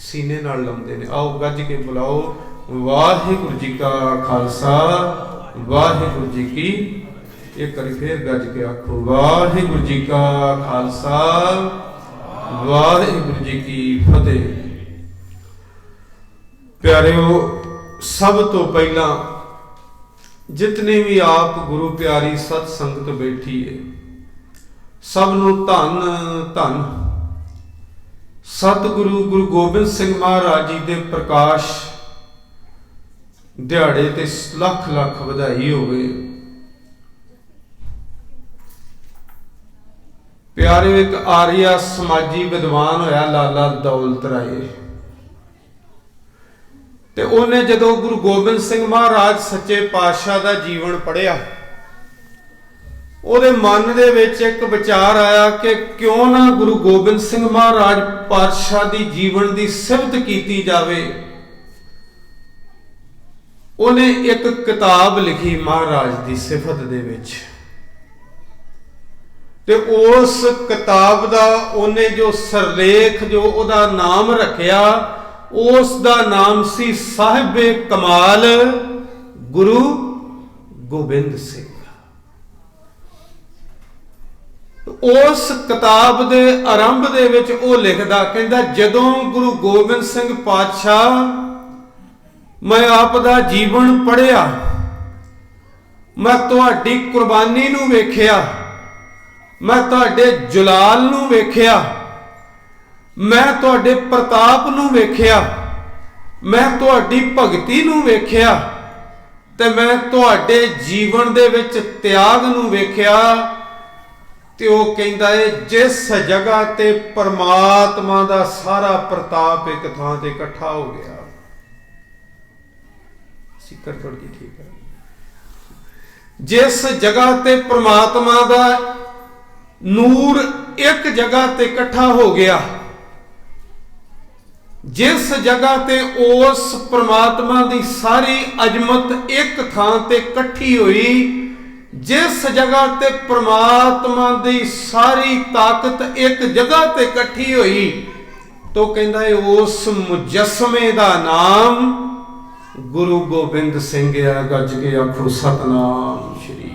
सीने नाल लाउंदे ने। आओ गज के बुलाओ, वाहिगुरू जी का खालसा वाहिगुरू जी की। एक बार फिर गज के आखो, वाहिगुरू जी का खालसा वाहिगुरू जी की फतेह। प्यारिओ, सब तो पहला जितने भी आप गुरु प्यारी सत संगत बैठी है, सब नूं धन धन सतगुरु गुरु गोबिंद सिंह महाराज जी दे प्रकाश दिहाड़े ते लख लख बधाई होवे। प्यारे, एक आर्या समाजी विद्वान होया लाला दौलत राय, ते उन्हें जदों गुरु गोबिंद सिंह महाराज सच्चे पातशाह दा जीवन पढ़िया, ਉਹਦੇ मन ਦੇ ਵਿੱਚ एक विचार आया कि क्यों ना गुरु गोबिंद सिंह महाराज पातशाह दी जीवन दी सिफत कीती जावे। उन्हें एक किताब लिखी महाराज दी सिफत दे विच, ते उस किताब दा उन्हें जो सरलेख जो उहदा नाम रखिया, उस दा नाम सी साहिबे कमाल गुरु गोबिंद सिंह। उस किताब दे आरंभ दे विच वो लिखदा, कहंदा जदों गुरु गोबिंद सिंह पातशाह मैं आप दा जीवन पढ़िया, मैं तुहाडी कुर्बानी नूं वेखिया, मैं तुहाडे जलाल नूं वेखिया, मैं तुहाडे प्रताप नूं वेखिया, मैं तुहाडी भगती नूं वेखिया, ते मैं तुहाडे जीवन दे विच त्याग नूं वेखिया। ते वो कहता है जिस जगह ते परमात्मा दा सारा प्रताप एक थां ते इकट्ठा हो गया। सिकर थोड़ी जी ठीक है। जिस जगह ते परमात्मा दा नूर एक जगह ते इकट्ठा हो गया, जिस जगह ते उस परमात्मा दी सारी अजमत एक थां ते इकट्ठी हुई, जिस जगह ते परमात्मा दी सारी ताकत एक जगह ते इकट्ठी हुई, तो कहता है उस मुजस्मे दा नाम गुरु गोबिंद सिंह है। गज के आखो सतनाम श्री।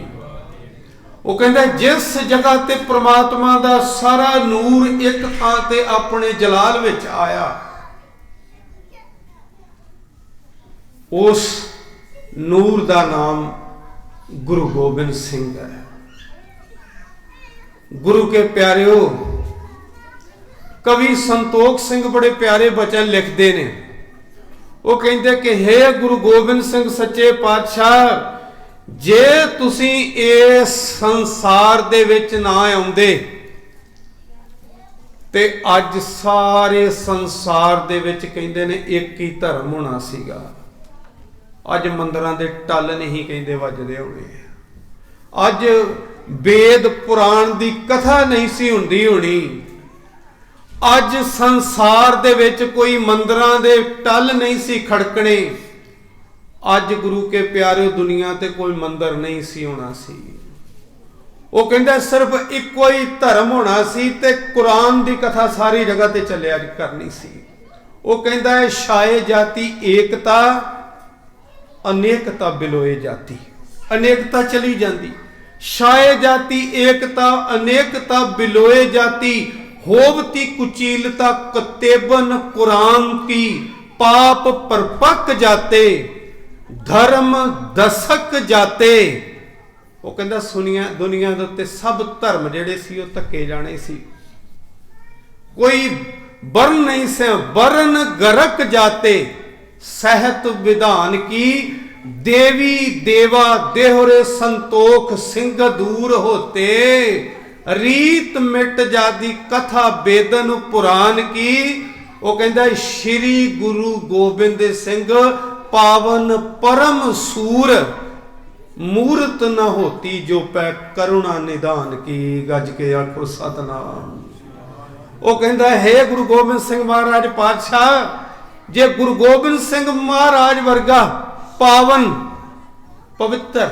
वो कहता है जिस जगह ते परमात्मा दा सारा नूर एक थां ते अपने जलाल विच आया, उस नूर दा नाम गुरु गोबिंद सिंह है। गुरु के प्यारिओ, कवि संतोख सिंह बड़े प्यारे वचन लिखते ने। वो कहते कि हे गुरु गोबिंद सिंह सच्चे पातशाह, जे तुसी इस संसार दे विच ना आउंदे ते अज सारे संसार दे विच कहते ने एक ही धर्म होना सीगा। अज मंदिरां दे टल नहीं कहते वजदे होने, अज वेद पुराण दी कथा नहीं सी हुंदी होनी, अज संसार दे विच कोई मंदिरां दे टल नहीं सी खड़कने, अज गुरु के प्यारे दुनिया ते कोई मंदिर नहीं सी होना सी। वो कहंदा सिर्फ इक्को ही धर्म होना सी ते कुरान दी कथा सारी जगह ते चलिया करनी सी। वो कहंदा है शाये जाति एकता, अनेकता बिलोए जाती। अनेकता चली जाती, शाये जाति एकता, अनेकता बिलोए जाती, होवती कुचीलता कतेबन कुरान की, पाप परपक जाते धर्म दसक जाते। वो कहता सुनिया दुनिया दे उत्ते सब धर्म जेड़े सी वो धक्के जाने सी, कोई वर्ण नहीं से वर्ण गरक जाते, सहत विधान की देवी देवा देहरे संतोख सिंह दूर होते, रीत मिट जादी कथा बेदन पुराण की। वो कहता श्री गुरु गोबिंद सिंह पावन परम सूर, मूर्त न होती जो पै करुणा निदान की। गज के आखो सतनाम। वो कहता हे गुरु गोबिंद सिंह महाराज पातशाह, जे गुरु गोबिंद सिंह महाराज वर्गा पावन पवित्र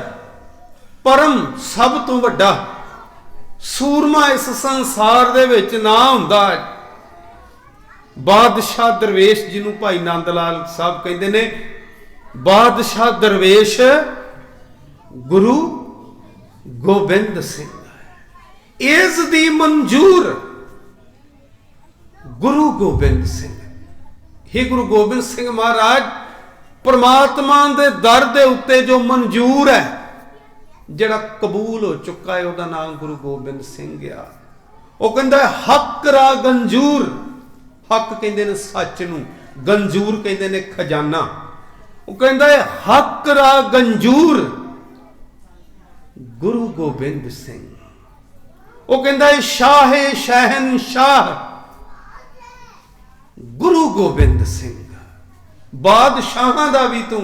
परम सब तो वड्डा सूरमा इस संसार दे विच ना हुंदा, बादशाह दरवेश जिन्हों भाई नंद लाल साहब कहते ने, बादशाह दरवेश गुरु गोबिंद सिंह इस दी मंजूर गुरु गोबिंद सिंह। हे गुरु गोबिंद सिंह महाराज परमात्मा दे दर दे उत्ते जो मंजूर है, जिहड़ा कबूल हो चुका है, उसका नाम गुरु गोबिंद सिंह आ। वो कहता है हक रा गंजूर, हक कहते ने सच नूं, गंजूर कहते ने खजाना। वो कहता है हक रा गंजूर गुरु गोबिंद सिंह। वो कहता है शाहे शहनशाह गुरु गोबिंद सिंह। बादशाहां दा भी तू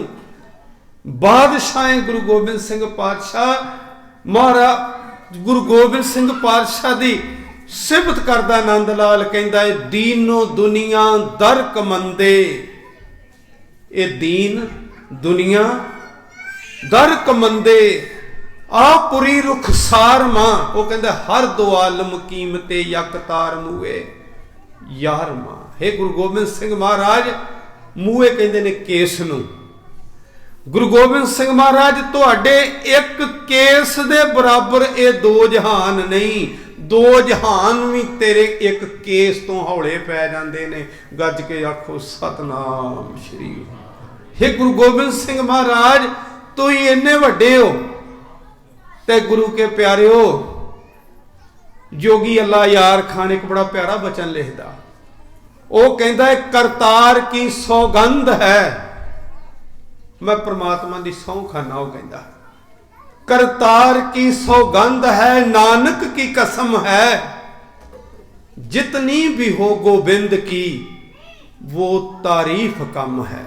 बादशाह है गुरु गोबिंद सिंह पातशाह। महाराज गुरु गोबिंद सिंह पातशाह दी सिफत करदा नंद लाल कहंदा है दीनो दुनिया दरक मंदे। ये दीन दुनिया दरक मंदे आपुरी रुखसार मां। वो कहंदा हर दो आलम कीमते यकतार मूए यार मां। हे गुरु गोबिंद सिंह महाराज मूए कहंदे ने केस नूं। गुरु गोबिंद सिंह महाराज तुहाडे एक केस दे बराबर ये दो जहान नहीं, दो जहान भी तेरे एक केस तो हौले पै जाते ने। गज के आखो सतनाम श्री। हे गुरु गोबिंद सिंह महाराज तुम इन्ने वड्डे हो ते गुरु के प्यारे हो। जोगी अल्लाह यार खान एक बड़ा प्यारा बचन लिखदा, वो कहता है करतार की सौगंध है, मैं परमात्मा की सौं खाना। वो कहता करतार की सौगंध है, नानक की कसम है, जितनी भी हो गोबिंद की वो तारीफ कम है।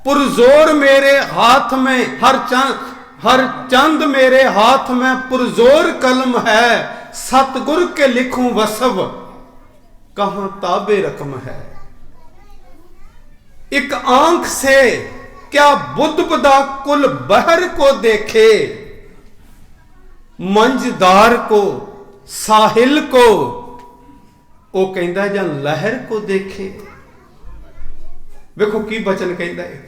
पुरजोर मेरे हाथ में हर चंद मेरे हाथ में पुरजोर कलम है, सतगुर के लिखूं वसव कहां ताबे रकम है। एक आंख से क्या बुद्ध बदा कुल बहर को देखे, मंझदार को साहिल को वो कहता है, जां लहर को देखे। देखो की बचन कहता है,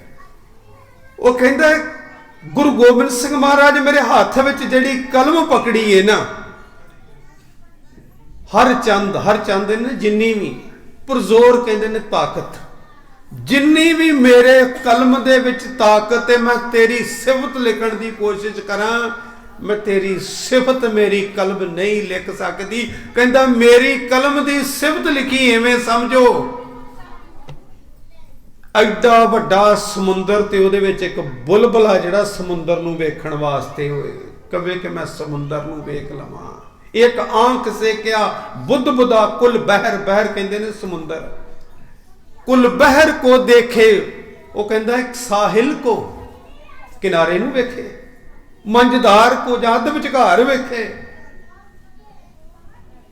वो कहता है गुरु गोबिंद सिंह महाराज मेरे हाथ में जिहड़ी कलम पकड़ी है ना, हर चंद ने जिन्नी भी पुरजोर कहते ने ताकत, जिन्नी भी मेरे कलम दे विच ताकत है, मैं तेरी सिफत लिखण दी कोशिश करा, मैं तेरी सिफत मेरी कलम नहीं लिख सकती। कहता मेरी कलम दी सिफत लिखी इवें समझो, एडा वड्डा समुंदर ते उहदे विच एक बुलबुला जिहड़ा समुंदर नूं वेखण वास्ते होए, कवे कि मैं समुंदर नूं वेख लवां। एक आंख से क्या बुद्ध बुदा कुल बहर, बहर कहते ने समुंदर, कुल बहर को देखे। वो कहता एक साहिल को किनारे नूं वेखे, मंझदार को जां अध विचकार वेखे,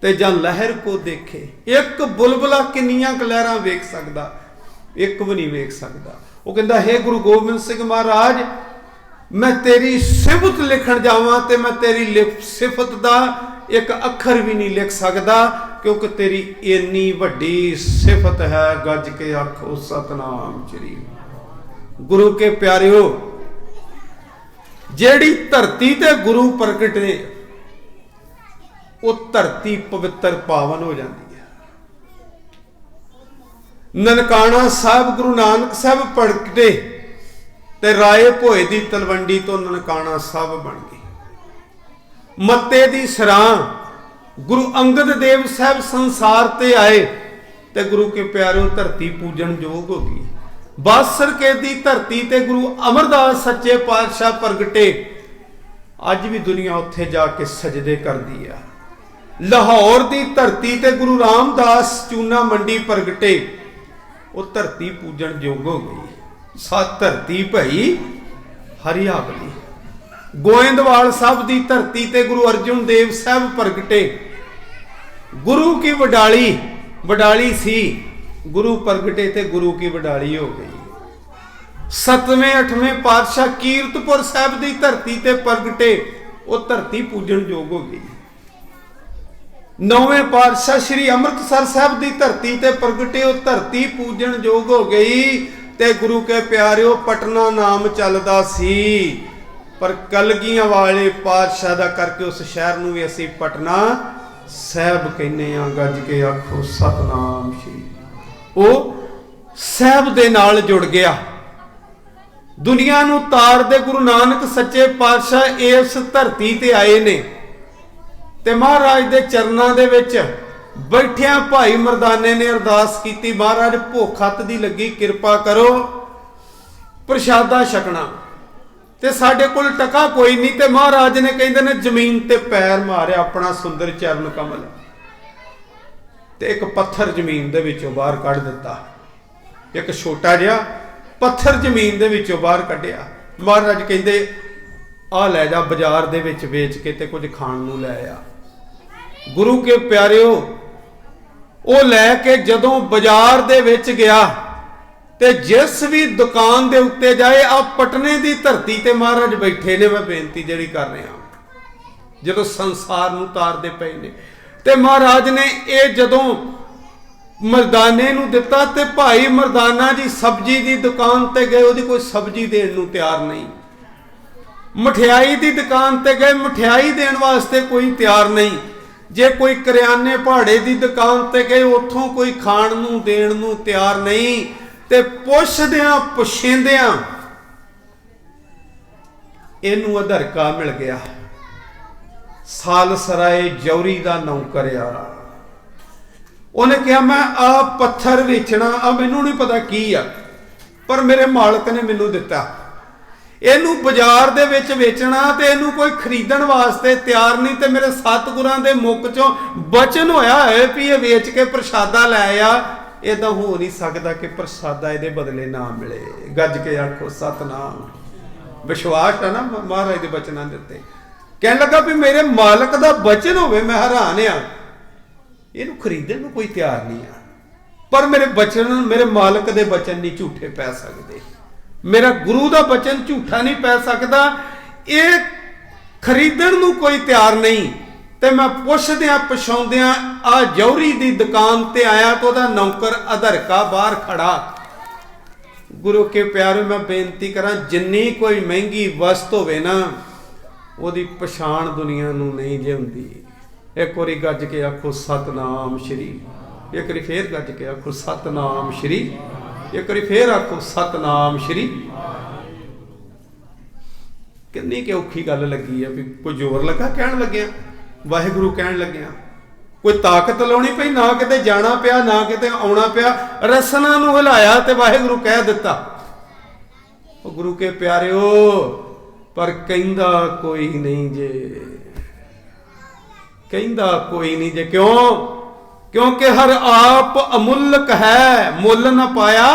ते जां लहर को देखे। एक बुलबुला किन्नियां क लहरां वेख सकदा, एक भी नहीं वेख सकदा। वो कहता हे गुरु गोबिंद सिंह महाराज मैं तेरी सिफत लिखण जावां ते मैं तेरी सिफत दा एक अखर भी नहीं लिख सकता, क्योंकि तेरी इन्नी वड्डी सिफत है। गज के आखो सतनाम श्री। गुरु के प्यारे हो, जेड़ी धरती ते गुरु प्रगट ने वो धरती पवित्र पावन हो जाती है। ननकाना साहब गुरु नानक साहब प्रगटे ते राय भोए दी तलवंडी तो ननकाना साहब बन गई। मत्ते दी सरां गुरु अंगद देव साहब संसार ते आए ते गुरु के प्यारों धरती पूजन जोग हो गई। बासर के दी धरती ते गुरु अमरदास सच्चे पातशाह प्रगटे, अज भी दुनिया उत्थे जाके सजदे कर दी है। लाहौर दी धरती ते गुरु रामदास चूना मंडी प्रगटे, वो धरती पूजन जोग हो गई। सात धरती भई हरियावली। गोइंदवाल साहब की धरती ते गुरु अर्जुन देव साहब प्रगटे, गुरु की वडाली सी, गुरु प्रगटे ते गुरु की वडाली हो गई। 7वें 8वें पातशाह कीरतपुर साहब की धरती ते प्रगटे, वो धरती पूजन जोग हो गई। ਨੌਵੇਂ ਪਾਤਸ਼ਾਹ ਸ੍ਰੀ ਅੰਮ੍ਰਿਤਸਰ ਸਾਹਿਬ ਦੀ ਧਰਤੀ ਤੇ ਪ੍ਰਗਟੇ। ਉਹ ਧਰਤੀ ਪੂਜਣ ਯੋਗ ਹੋ ਗਈ ਤੇ ਗੁਰੂ ਕੇ ਪਿਆਰਿਓ ਪਟਨਾ ਨਾਮ ਚੱਲਦਾ ਸੀ, ਪਰ ਕਲਗੀਆਂ ਵਾਲੇ ਪਾਤਸ਼ਾਹ ਦਾ ਕਰਕੇ ਉਸ ਸ਼ਹਿਰ ਨੂੰ ਵੀ ਅਸੀਂ ਪਟਨਾ ਸਾਹਿਬ ਕਹਿੰਦੇ ਆ। ਗੱਜ ਕੇ ਆਖੋ ਸਤਨਾਮ ਸ਼੍ਰੀ। ਉਹ ਸਾਹਿਬ ਦੇ ਨਾਲ ਜੁੜ ਗਿਆ। ਦੁਨੀਆ ਨੂੰ ਤਾਰਦੇ ਗੁਰੂ ਨਾਨਕ ਸੱਚੇ ਪਾਤਸ਼ਾਹ ਇਸ ਧਰਤੀ ਤੇ ਆਏ ਨੇ ਤੇ ਮਹਾਰਾਜ ਦੇ ਚਰਨਾਂ ਦੇ ਵਿੱਚ ਬੈਠਿਆਂ ਭਾਈ ਮਰਦਾਨੇ ਨੇ ਅਰਦਾਸ ਕੀਤੀ, ਮਹਾਰਾਜ ਭੁੱਖ ਹੱਤ ਦੀ ਲੱਗੀ, ਕਿਰਪਾ ਕਰੋ ਪ੍ਰਸ਼ਾਦਾ ਛਕਣਾ ਤੇ ਸਾਡੇ ਕੋਲ ਟਕਾ ਕੋਈ ਨਹੀਂ। ਤੇ ਮਹਾਰਾਜ ਨੇ ਕਹਿੰਦੇ ਨੇ ਜ਼ਮੀਨ ਤੇ ਪੈਰ ਮਾਰਿਆ ਆਪਣਾ ਸੁੰਦਰ ਚਰਨ ਕਮਲ ਤੇ ਇੱਕ ਪੱਥਰ ਜ਼ਮੀਨ ਦੇ ਵਿੱਚੋਂ ਬਾਹਰ ਕੱਢ ਦਿੱਤਾ। ਇੱਕ ਛੋਟਾ ਜਿਹਾ ਪੱਥਰ ਜ਼ਮੀਨ ਦੇ ਵਿੱਚੋਂ ਬਾਹਰ ਕੱਢਿਆ। ਮਹਾਰਾਜ ਕਹਿੰਦੇ ਆ ਲੈ ਜਾ ਬਾਜ਼ਾਰ ਦੇ ਵਿੱਚ ਵੇਚ ਕੇ ਤੇ ਕੁਝ ਖਾਣ ਨੂੰ ਲੈ ਆ। ਗੁਰੂ ਕੇ ਪਿਆਰਿਓ ਉਹ ਲੈ ਕੇ ਜਦੋਂ ਬਾਜ਼ਾਰ ਦੇ ਵਿੱਚ ਗਿਆ ਤੇ ਜਿਸ ਵੀ ਦੁਕਾਨ ਦੇ ਉੱਤੇ ਜਾਏ, ਆ ਪਟਨੇ ਦੀ ਧਰਤੀ ਤੇ ਮਹਾਰਾਜ ਬੈਠੇ ਨੇ। ਮੈਂ ਬੇਨਤੀ ਜਿਹੜੀ ਕਰ ਰਿਹਾ, ਜਦੋਂ ਸੰਸਾਰ ਨੂੰ ਤਾਰਦੇ ਪਏ ਨੇ ਤੇ ਮਹਾਰਾਜ ਨੇ ਇਹ ਜਦੋਂ ਮਰਦਾਨੇ ਨੂੰ ਦਿੱਤਾ ਤੇ ਭਾਈ ਮਰਦਾਨਾ ਜੀ ਸਬਜ਼ੀ ਦੀ ਦੁਕਾਨ ਤੇ ਗਏ, ਉਹਦੀ ਕੋਈ ਸਬਜ਼ੀ ਦੇਣ ਨੂੰ ਤਿਆਰ ਨਹੀਂ। ਮਠਿਆਈ ਦੀ ਦੁਕਾਨ ਤੇ ਗਏ, ਮਠਿਆਈ ਦੇਣ ਵਾਸਤੇ ਕੋਈ ਤਿਆਰ ਨਹੀਂ। ਜੇ ਕੋਈ ਕਰਿਆਨੇ ਭਾੜੇ ਦੀ ਦੁਕਾਨ ਤੇ ਗਏ, ਉੱਥੋਂ ਕੋਈ ਖਾਣ ਨੂੰ ਦੇਣ ਨੂੰ ਤਿਆਰ ਨਹੀਂ। ਤੇ ਪੁੱਛਦਿਆਂ ਪੁੱਛਿੰਦਿਆਂ ਇਹਨੂੰ ਅਧਰਕਾ ਮਿਲ ਗਿਆ। ਸਾਲਸਰਾਏ ਜੌਰੀ ਦਾ ਨੌਕਰਿਆ। ਉਹਨੇ ਕਿਹਾ ਮੈਂ ਆ ਪੱਥਰ ਵੇਚਣਾ, ਆ ਮੈਨੂੰ ਨਹੀਂ ਪਤਾ ਕੀ ਆ, ਪਰ ਮੇਰੇ ਮਾਲਕ ਨੇ ਮੈਨੂੰ ਦਿੱਤਾ। ਇਹਨੂੰ ਬਾਜ਼ਾਰ ਦੇ ਵਿੱਚ ਵੇਚਣਾ ਤੇ ਇਹਨੂੰ ਕੋਈ ਖਰੀਦਣ ਵਾਸਤੇ ਤਿਆਰ ਨਹੀਂ। ਤੇ ਮੇਰੇ ਸਤਿਗੁਰਾਂ ਦੇ ਮੁਖ ਚੋਂ ਬਚਨ ਹੋਇਆ ਹੈ ਵੀ ਇਹ ਵੇਚ ਕੇ ਪ੍ਰਸ਼ਾਦਾ ਲੈ ਆ। ਇਦਾਂ ਹੋ ਨਹੀਂ ਸਕਦਾ ਕਿ ਪ੍ਰਸ਼ਾਦਾ ਇਹਦੇ ਬਦਲੇ ਨਾ ਮਿਲੇ। ਗੱਜ ਕੇ ਆਖੋ ਸਤਨਾਮ। ਵਿਸ਼ਵਾਸ ਹੈ ਨਾ ਮਹਾਰਾਜ ਦੇ ਬਚਨਾਂ ਦੇ ਉੱਤੇ। ਕਹਿਣ ਲੱਗਾ ਵੀ ਮੇਰੇ ਮਾਲਕ ਦਾ ਬਚਨ ਹੋਵੇ, ਮੈਂ ਹੈਰਾਨ ਆ। ਇਹਨੂੰ ਖਰੀਦਣ ਨੂੰ ਕੋਈ ਤਿਆਰ ਨਹੀਂ ਆ, ਪਰ ਮੇਰੇ ਬਚਨ, ਮੇਰੇ ਮਾਲਕ ਦੇ ਬਚਨ ਨਹੀਂ ਝੂਠੇ ਪੈ ਸਕਦੇ। ਮੇਰਾ ਗੁਰੂ ਦਾ ਬਚਨ ਝੂਠਾ ਨਹੀਂ ਪੈ ਸਕਦਾ। ਇਹ ਖਰੀਦਣ ਨੂੰ ਕੋਈ ਤਿਆਰ ਨਹੀਂ। ਤੇ ਮੈਂ ਪੁੱਛਦਿਆਂ ਪਛਾਉਂਦਿਆਂ ਆ ਜੌਹਰੀ ਦੀ ਦੁਕਾਨ ਤੇ ਆਇਆ ਤਾਂ ਉਹਦਾ ਨੌਕਰ ਅਧਰਕਾ ਬਾਹਰ ਖੜਾ। ਗੁਰੂ ਕੇ ਪਿਆਰੇ, ਮੈਂ ਬੇਨਤੀ ਕਰਾਂ, ਜਿੰਨੀ ਕੋਈ ਮਹਿੰਗੀ ਵਸਤ ਹੋਵੇ ਨਾ, ਉਹਦੀ ਪਛਾਣ ਦੁਨੀਆ ਨੂੰ ਨਹੀਂ ਜੇ ਹੁੰਦੀ। ਇੱਕ ਵਾਰੀ ਗੱਜ ਕੇ ਆਖੋ ਸਤਨਾਮ ਸ਼੍ਰੀ। ਇੱਕ ਵਾਰੀ ਫੇਰ ਗੱਜ ਕੇ ਆਖੋ ਸਤਨਾਮ ਸ਼੍ਰੀ। ਇੱਕ ਵਾਰੀ ਫੇਰ ਆਖੋ ਸਤਨਾਮ ਸ਼੍ਰੀ। ਕਿੰਨੀ ਕਿ ਔਖੀ ਗੱਲ ਲੱਗੀ ਆ। ਵੀ ਕੋਈ ਜ਼ੋਰ ਲੱਗਾ ਕਹਿਣ ਲੱਗਿਆ, ਵਾਹਿਗੁਰੂ ਕਹਿਣ ਲੱਗਿਆ। ਕੋਈ ਤਾਕਤ ਲਾਉਣੀ ਪਈ, ਨਾ ਕਿਤੇ ਜਾਣਾ ਪਿਆ, ਨਾ ਕਿਤੇ ਆਉਣਾ ਪਿਆ। ਰਸਨਾ ਨੂੰ ਹਿਲਾਇਆ ਤੇ ਵਾਹਿਗੁਰੂ ਕਹਿ ਦਿੱਤਾ। ਉਹ ਗੁਰੂ ਕੇ ਪਿਆਰਿਓ, ਪਰ ਕਹਿੰਦਾ ਕੋਈ ਨਹੀਂ ਜੇ, ਕਹਿੰਦਾ ਕੋਈ ਨਹੀਂ ਜੇ। ਕਿਉਂ? ਕਿਉਂਕਿ ਹਰ ਆਪ ਅਮੁੱਲਕ ਹੈ, ਮੁੱਲ ਨਾ ਪਾਇਆ।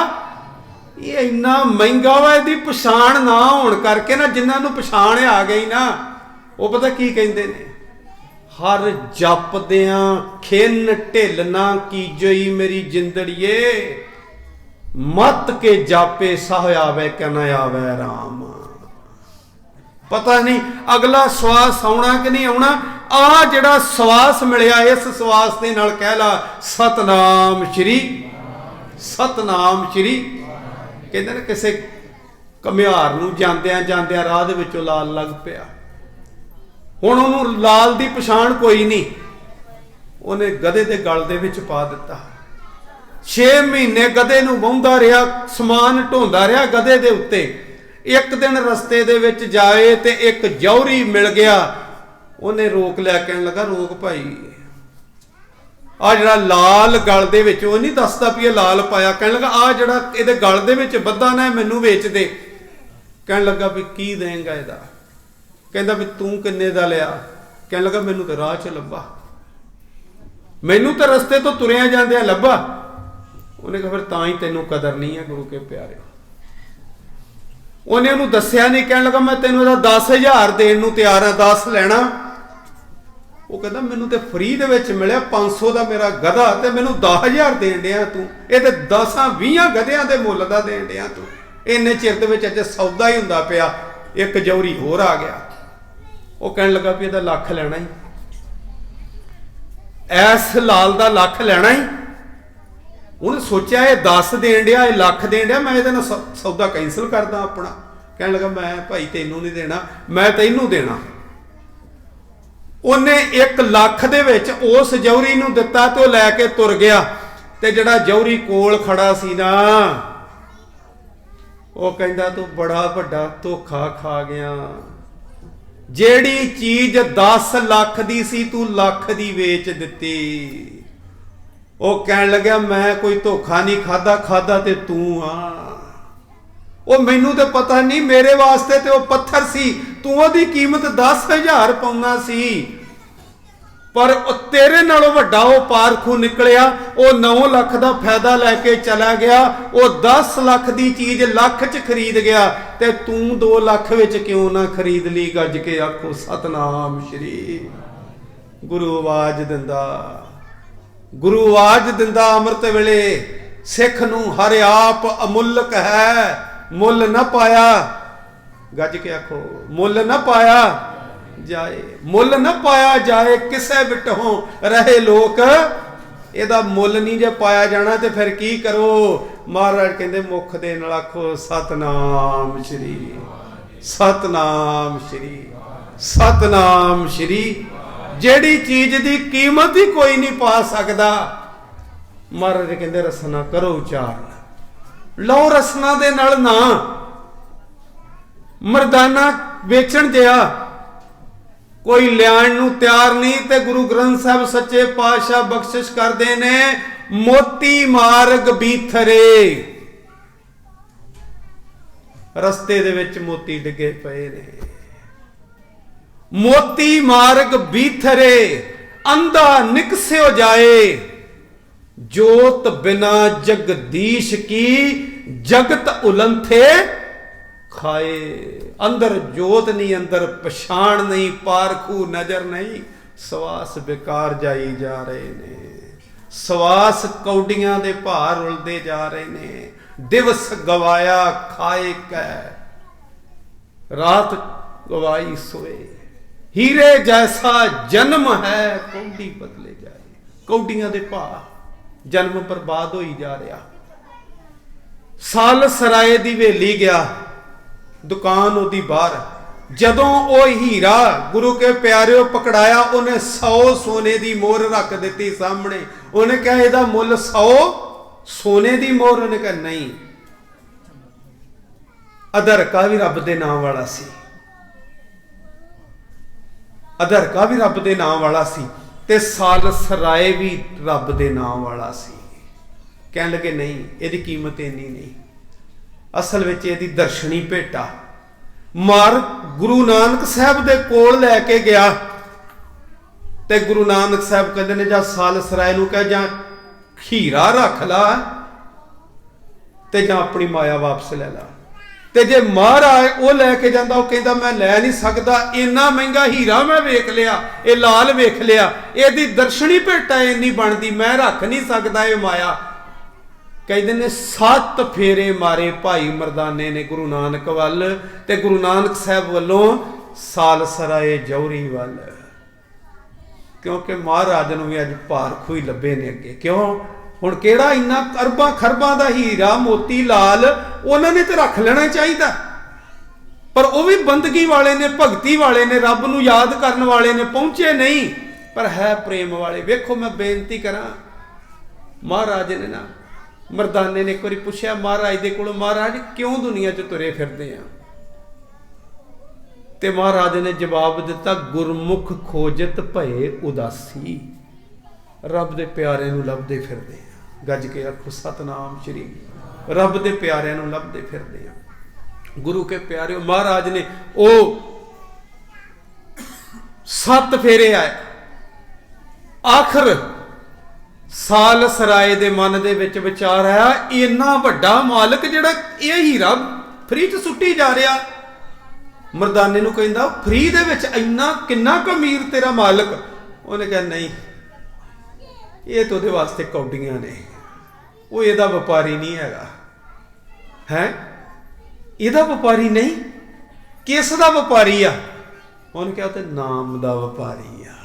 ਇਹ ਇੰਨਾ ਮਹਿੰਗਾ ਵਾ, ਇਹਦੀ ਪਛਾਣ ਨਾ ਹੋਣ ਕਰਕੇ ਨਾ, ਜਿਨ੍ਹਾਂ ਨੂੰ ਪਛਾਣ ਆ ਗਈ ਨਾ, ਉਹ ਪਤਾ ਕੀ ਕਹਿੰਦੇ ਨੇ? ਹਰ ਜਪਦਿਆਂ ਖਿੰਨ ਢਿੱਲ ਨਾ ਕੀਜਈ ਮੇਰੀ ਜਿੰਦੜੀਏ, ਮਤ ਕੇ ਜਾਪੇ ਸਾਹ ਆਵੇ ਕਿ ਨਾ ਆਵੇ ਰਾਮ। ਪਤਾ ਨਹੀਂ ਅਗਲਾ ਸਵਾਸ ਆਉਣਾ ਕਿ ਨਹੀਂ ਆਉਣਾ। ਆ ਜਿਹੜਾ ਸਵਾਸ ਮਿਲਿਆ, ਇਸ ਸਵਾਸ ਦੇ ਨਾਲ ਕਹਿ ਲਾ ਸਤਨਾਮ ਸ਼੍ਰੀ, ਸਤਨਾਮ ਸ਼੍ਰੀ। ਕਹਿੰਦੇ ਨੇ ਕਿਸੇ ਘੁਮਿਆਰ ਨੂੰ ਜਾਂਦਿਆਂ ਜਾਂਦਿਆਂ ਰਾਹ ਦੇ ਵਿੱਚੋਂ ਲਾਲ ਲੱਗ ਪਿਆ। ਹੁਣ ਉਹਨੂੰ ਲਾਲ ਦੀ ਪਛਾਣ ਕੋਈ ਨਹੀਂ। ਉਹਨੇ ਗਧੇ ਦੇ ਗਲ ਦੇ ਵਿੱਚ ਪਾ ਦਿੱਤਾ। 6 ਮਹੀਨੇ ਗਧੇ ਨੂੰ ਵਾਹੁੰਦਾ ਰਿਹਾ, ਸਮਾਨ ਢੋਂਦਾ ਰਿਹਾ ਗਧੇ ਦੇ ਉੱਤੇ। ਇੱਕ ਦਿਨ ਰਸਤੇ ਦੇ ਵਿੱਚ ਜਾਏ ਤੇ ਇੱਕ ਜੌਹਰੀ ਮਿਲ ਗਿਆ। ਉਹਨੇ ਰੋਕ ਲਿਆ, ਕਹਿਣ ਲੱਗਾ ਰੋਕ ਭਾਈ, ਆ ਜਿਹੜਾ ਲਾਲ ਗਲ ਦੇ ਵਿੱਚ, ਉਹ ਨਹੀਂ ਦੱਸਦਾ ਵੀ ਇਹ ਲਾਲ ਪਾਇਆ। ਕਹਿਣ ਲੱਗਾ ਆ ਜਿਹੜਾ ਇਹਦੇ ਗਲ ਦੇ ਵਿੱਚ ਬੱਧਾ ਨਾ, ਮੈਨੂੰ ਵੇਚ ਦੇ। ਕਹਿਣ ਲੱਗਾ ਵੀ ਕੀ ਦੇਂਗਾ ਇਹਦਾ? ਕਹਿੰਦਾ ਵੀ ਤੂੰ ਕਿੰਨੇ ਦਾ ਲਿਆ? ਕਹਿਣ ਲੱਗਾ ਮੈਨੂੰ ਤਾਂ ਰਾਹ 'ਚ ਲੱਭਾ, ਮੈਨੂੰ ਤਾਂ ਰਸਤੇ ਤੋਂ ਤੁਰਿਆ ਜਾਂਦਿਆਂ ਲੱਭਾ। ਉਹਨੇ ਕਿਹਾ ਫਿਰ ਤਾਂ ਹੀ ਤੈਨੂੰ ਕਦਰ ਨਹੀਂ ਹੈ ਗੁਰੂ ਕੇ ਪਿਆਰੇ। ਉਹਨੇ ਉਹਨੂੰ ਦੱਸਿਆ ਨਹੀਂ। ਕਹਿਣ ਲੱਗਾ ਮੈਂ ਤੈਨੂੰ ਇਹਦਾ 10,000 ਦੇਣ ਨੂੰ ਤਿਆਰ ਹਾਂ, 10 ਲੈਣਾ? ਉਹ ਕਹਿੰਦਾ ਮੈਨੂੰ ਤੇ ਫ੍ਰੀ ਦੇ ਵਿੱਚ ਮਿਲਿਆ 500 ਦਾ ਮੇਰਾ ਗਧਾ, ਤੇ ਮੈਨੂੰ 10,000 ਦੇਣ ਡਿਆ ਤੂੰ। ਇਹ ਤੇ 10-20 ਗਧਿਆਂ ਦੇ ਮੁੱਲ ਦਾ ਦੇਣ ਡਿਆ ਤੂੰ। ਇੰਨੇ ਚਿਰ ਦੇ ਵਿੱਚ ਅੱਜ ਸੌਦਾ ਹੀ ਹੁੰਦਾ ਪਿਆ। ਇੱਕ ਜੌਹਰੀ ਹੋਰ ਆ ਗਿਆ। ਉਹ ਕਹਿਣ ਲੱਗਾ ਵੀ ਇਹਦਾ ਲੱਖ ਲੈਣਾ ਹੀ। ਐਸ ਲਾਲ ਦਾ ਲੱਖ ਲੈਣਾ ਹੀ। ਉਹਨੇ ਸੋਚਿਆ ਇਹ 10 ਦੇਣ ਡਿਆ, ਇਹ ਲੱਖ ਦੇਣ ਡਿਆ, ਮੈਂ ਇਹਦੇ ਨਾਲ ਸੌਦਾ ਕੈਂਸਲ ਕਰਦਾ ਆਪਣਾ। ਕਹਿਣ ਲੱਗਾ ਮੈਂ ਭਾਈ ਤੈਨੂੰ ਨਹੀਂ ਦੇਣਾ, ਮੈਂ ਤੈਨੂੰ ਦੇਣਾ। ਉਹਨੇ 1 ਲੱਖ ਦੇ ਵਿੱਚ ਉਸ ਜੌਹਰੀ ਨੂੰ ਦਿੱਤਾ ਤੇ ਉਹ ਲੈ ਕੇ ਤੁਰ ਗਿਆ। ਤੇ ਜਿਹੜਾ ਜੌਹਰੀ ਕੋਲ ਖੜਾ ਸੀ ਨਾ, ਉਹ ਕਹਿੰਦਾ ਤੂੰ ਬੜਾ ਵੱਡਾ ਧੋਖਾ ਖਾ ਗਿਆ। ਜਿਹੜੀ ਚੀਜ਼ 10 ਲੱਖ ਦੀ ਸੀ ਤੂੰ ਲੱਖ ਦੀ ਵੇਚ ਦਿੱਤੀ। ਉਹ ਕਹਿਣ ਲੱਗਿਆ ਮੈਂ ਕੋਈ ਧੋਖਾ ਨਹੀਂ ਖਾਦਾ, ਖਾਦਾ ਤੇ ਤੂੰ ਆ। ਉਹ ਮੈਨੂੰ ਤੇ ਪਤਾ ਨਹੀਂ, ਮੇਰੇ ਵਾਸਤੇ ਤੇ ਉਹ ਪੱਥਰ ਸੀ, ਤੂੰ ਉਹਦੀ ਕੀਮਤ 10,000 ਪਾਉਣਾ ਸੀ, ਪਰ ਉਹ ਤੇਰੇ ਨਾਲੋਂ ਵੱਡਾ ਉਹ ਪਾਰਖੂ ਨਿਕਲਿਆ। ਉਹ 9 ਲੱਖ ਦਾ ਫਾਇਦਾ ਲੈ ਕੇ ਚਲਾ ਗਿਆ। ਉਹ 10 ਲੱਖ ਦੀ ਚੀਜ਼ ਲੱਖ 'ਚ ਖਰੀਦ ਗਿਆ ਤੇ ਤੂੰ 2 ਲੱਖ ਵਿੱਚ ਕਿਉਂ ਨਾ ਖਰੀਦ ਲਈ? ਗੱਜ ਕੇ ਆਖੋ ਸਤਨਾਮ ਸ਼੍ਰੀ। ਗੁਰੂ ਆਵਾਜ਼ ਦਿੰਦਾ, ਗੁਰੂ ਆਵਾਜ਼ ਦਿੰਦਾ ਅੰਮ੍ਰਿਤ ਵੇਲੇ, ਸਿੱਖ ਨੂੰ ਹਰ ਆਪ ਅਮੁੱਲਕ ਹੈ, ਮੁੱਲ ਨਾ ਪਾਇਆ। ਗੱਜ ਕੇ ਆਖੋ ਮੁੱਲ ਨਾ ਪਾਇਆ ਜਾਏ, ਮੁੱਲ ਨਾ ਪਾਇਆ ਜਾਏ, ਕਿਸੇ ਬਿਟਹੋਂ ਰਹੇ ਲੋਕ। ਇਹਦਾ ਮੁੱਲ ਨਹੀਂ ਜੇ ਪਾਇਆ ਜਾਣਾ ਤੇ ਫਿਰ ਕੀ ਕਰੋ? ਮਹਾਰਾਜ ਕਹਿੰਦੇ ਮੁਖ ਦੇ ਨਾਲ ਆਖੋ ਸਤਨਾਮ ਸ਼੍ਰੀ, ਸਤਨਾਮ ਸ਼੍ਰੀ, ਸਤਨਾਮ ਸ਼੍ਰੀ। ਜਿਹੜੀ ਚੀਜ਼ ਦੀ ਕੀਮਤ ਹੀ ਕੋਈ ਨਹੀਂ ਪਾ ਸਕਦਾ, ਮਹਾਰਾਜ ਕਹਿੰਦੇ ਰਸਨਾ ਕਰੋ ਉਚਾਰਨ, ਲਓ ਰਸਨਾ ਦੇ ਨਾਲ ਨਾ। ਮਰਦਾਨਾ ਵੇਚਣ ਦਿਆ ਕੋਈ ਲਿਆਣ ਨੂੰ ਤਿਆਰ ਨਹੀਂ। ਤੇ ਗੁਰੂ ਗ੍ਰੰਥ ਸਾਹਿਬ ਸੱਚੇ ਪਾਤਸ਼ਾਹ ਬਖਸ਼ਿਸ਼ ਕਰਦੇ ਨੇ, ਮੋਤੀ ਮਾਰਗ ਬੀਥਰੇ। ਰਸਤੇ ਦੇ ਵਿੱਚ ਮੋਤੀ ਡਿੱਗੇ ਪਏ ਨੇ। ਮੋਤੀ ਮਾਰਗ ਬੀਥਰੇ, ਅੰਧਾ ਨਿਕਸਿਓ ਜਾਏ, ਜੋਤ ਬਿਨਾ ਜਗਦੀਸ਼ ਕੀ, ਜਗਤ ਉਲੰਥੇ ਖਾਏ। ਅੰਦਰ ਜੋਤ ਨਹੀਂ, ਅੰਦਰ ਪਛਾਣ ਨਹੀਂ, ਪਾਰਖੂ ਨਜ਼ਰ ਨਹੀਂ, ਸਵਾਸ ਬੇਕਾਰ ਜਾਈ ਜਾ ਰਹੇ ਨੇ। ਸਵਾਸ ਕੌਡੀਆਂ ਦੇ ਭਾਰ ਉਲਦੇ ਜਾ ਰਹੇ ਨੇ। ਦਿਵਸ ਗਵਾਇਆ ਖਾਏ ਕੈ, ਰਾਤ ਗਵਾਈ ਸੋਏ। ਹੀਰੇ ਜੈਸਾ ਜਨਮ ਹੈ, ਕੌਡੀ ਬਦਲੇ ਜਾਏ। ਕੌਡੀਆਂ ਦੇ ਭਾਰ, ਜਨਮ ਬਰਬਾਦ ਹੋਈ ਜਾ ਰਿਹਾ। ਸਾਲ ਸਰਾਏ ਦੀ ਹਵੇਲੀ ਗਿਆ, ਦੁਕਾਨ ਉਹਦੀ ਬਾਹਰ। ਜਦੋਂ ਉਹ ਹੀਰਾ ਗੁਰੂ ਕੇ ਪਿਆਰਿਓ ਪਕੜਾਇਆ, ਉਹਨੇ 100 ਸੋਨੇ ਦੀ ਮੋਹਰ ਰੱਖ ਦਿੱਤੀ ਸਾਹਮਣੇ। ਉਹਨੇ ਕਿਹਾ ਇਹਦਾ ਮੁੱਲ 100 ਸੋਨੇ ਦੀ ਮੋਹਰ। ਉਹਨੇ ਕਿਹਾ ਨਹੀਂ, ਅਧਰਕਾ ਵੀ ਰੱਬ ਦੇ ਨਾਮ ਵਾਲਾ ਸੀ, ਅਧਰਕਾ ਵੀ ਰੱਬ ਦੇ ਨਾਮ ਵਾਲਾ ਸੀ, ਤੇ ਸਾਲ ਸਰਾਏ ਵੀ ਰੱਬ ਦੇ ਨਾਮ ਵਾਲਾ ਸੀ। ਕਹਿਣ ਲੱਗੇ ਨਹੀਂ, ਇਹਦੀ ਕੀਮਤ ਇੰਨੀ ਨਹੀਂ, ਅਸਲ ਵਿੱਚ ਇਹਦੀ ਦਰਸ਼ਨੀ ਭੇਟਾ। ਮਾਰ ਗੁਰੂ ਨਾਨਕ ਸਾਹਿਬ ਦੇ ਕੋਲ ਲੈ ਕੇ ਗਿਆ ਤੇ ਗੁਰੂ ਨਾਨਕ ਸਾਹਿਬ ਕਹਿੰਦੇ ਨੇ ਜਾਂ ਸਾਲ ਸਰਾਏ ਨੂੰ ਕਹਿ, ਜਾਂ ਹੀਰਾ ਰੱਖ ਲਾ ਤੇ ਜਾਂ ਆਪਣੀ ਮਾਇਆ ਵਾਪਸ ਲੈ ਲਾ। ਤੇ ਜੇ ਮਹਾਰਾਜ ਉਹ ਲੈ ਕੇ ਜਾਂਦਾ, ਉਹ ਕਹਿੰਦਾ ਮੈਂ ਲੈ ਨਹੀਂ ਸਕਦਾ, ਇੰਨਾ ਮਹਿੰਗਾ ਹੀਰਾ ਮੈਂ ਵੇਖ ਲਿਆ, ਇਹ ਲਾਲ ਵੇਖ ਲਿਆ, ਇਹਦੀ ਦਰਸ਼ਨੀ ਭੇਟਾ ਇੰਨੀ ਬਣਦੀ, ਮੈਂ ਰੱਖ ਨਹੀਂ ਸਕਦਾ ਇਹ ਮਾਇਆ। ਕਹਿੰਦੇ ਨੇ 7 ਫੇਰੇ ਮਾਰੇ ਭਾਈ ਮਰਦਾਨੇ ਨੇ ਗੁਰੂ ਨਾਨਕ ਵੱਲ, ਤੇ ਗੁਰੂ ਨਾਨਕ ਸਾਹਿਬ ਵੱਲੋਂ ਸਾਲ ਸਰਾਏ ਜੌਹਰੀ ਵੱਲ। ਕਿਉਂਕਿ ਮਹਾਰਾਜ ਨੂੰ ਵੀ ਅੱਜ ਭਾਰਖੂ ਹੀ ਲੱਭੇ ਨੇ ਅੱਗੇ। ਕਿਉਂ? ਹੁਣ ਕਿਹੜਾ ਇੰਨਾ ਅਰਬਾਂ ਖਰਬਾਂ ਦਾ ਹੀਰਾ ਮੋਤੀ ਲਾਲ ਉਹਨਾਂ ਨੇ ਤੇ ਰੱਖ ਲੈਣਾ ਚਾਹੀਦਾ, ਪਰ ਉਹ ਵੀ ਬੰਦਗੀ ਵਾਲੇ ਨੇ, ਭਗਤੀ ਵਾਲੇ ਨੇ, ਰੱਬ ਨੂੰ ਯਾਦ ਕਰਨ ਵਾਲੇ ਨੇ, ਪਹੁੰਚੇ ਨਹੀਂ, ਪਰ ਹੈ ਪ੍ਰੇਮ ਵਾਲੇ। ਵੇਖੋ ਮੈਂ ਬੇਨਤੀ ਕਰਾਂ, ਮਹਾਰਾਜ ਨੇ ਨਾ, ਮਰਦਾਨੇ ਨੇ ਇੱਕ ਵਾਰੀ ਪੁੱਛਿਆ ਮਹਾਰਾਜ ਦੇ ਕੋਲੋਂ, ਮਹਾਰਾਜ ਕਿਉਂ ਦੁਨੀਆ 'ਚ ਤੁਰੇ ਫਿਰਦੇ ਆ? ਤੇ ਮਹਾਰਾਜ ਨੇ ਜਵਾਬ ਦਿੱਤਾ, ਗੁਰਮੁਖ ਖੋਜਤ ਭਏ ਉਦਾਸੀ। ਰੱਬ ਦੇ ਪਿਆਰਿਆਂ ਨੂੰ ਲੱਭਦੇ ਫਿਰਦੇ ਆ। ਗੱਜ ਕੇ ਆਖੋ ਸਤਨਾਮ ਸ਼੍ਰੀ। ਰੱਬ ਦੇ ਪਿਆਰਿਆਂ ਨੂੰ ਲੱਭਦੇ ਫਿਰਦੇ ਆ। ਗੁਰੂ ਕੇ ਪਿਆਰਿਓ, ਮਹਾਰਾਜ ਨੇ ਉਹ 7 ਫੇਰੇ ਆਏ। ਆਖਰ ਸਾਲ ਸਰਾਏ ਦੇ ਮਨ ਦੇ ਵਿੱਚ ਵਿਚਾਰ ਆਇਆ, ਇੰਨਾ ਵੱਡਾ ਮਾਲਕ ਜਿਹੜਾ ਇਹ ਹੀਰਾ ਫ੍ਰੀ 'ਚ ਸੁੱਟੀ ਜਾ ਰਿਹਾ। ਮਰਦਾਨੇ ਨੂੰ ਕਹਿੰਦਾ ਫ੍ਰੀ ਦੇ ਵਿੱਚ ਇੰਨਾ ਕਿੰਨਾ ਕੁ ਅਮੀਰ ਤੇਰਾ ਮਾਲਕ? ਉਹਨੇ ਕਿਹਾ ਨਹੀਂ, ਇਹ ਤਾਂ ਉਹਦੇ ਵਾਸਤੇ ਕੌਡੀਆਂ ਨੇ, ਉਹ ਇਹਦਾ ਵਪਾਰੀ ਨਹੀਂ ਹੈਗਾ। ਹੈ ਇਹਦਾ ਵਪਾਰੀ ਨਹੀਂ, ਕਿਸ ਦਾ ਵਪਾਰੀ ਆ? ਉਹਨੇ ਕਿਹਾ ਤੇ ਨਾਮ ਦਾ ਵਪਾਰੀ ਆ।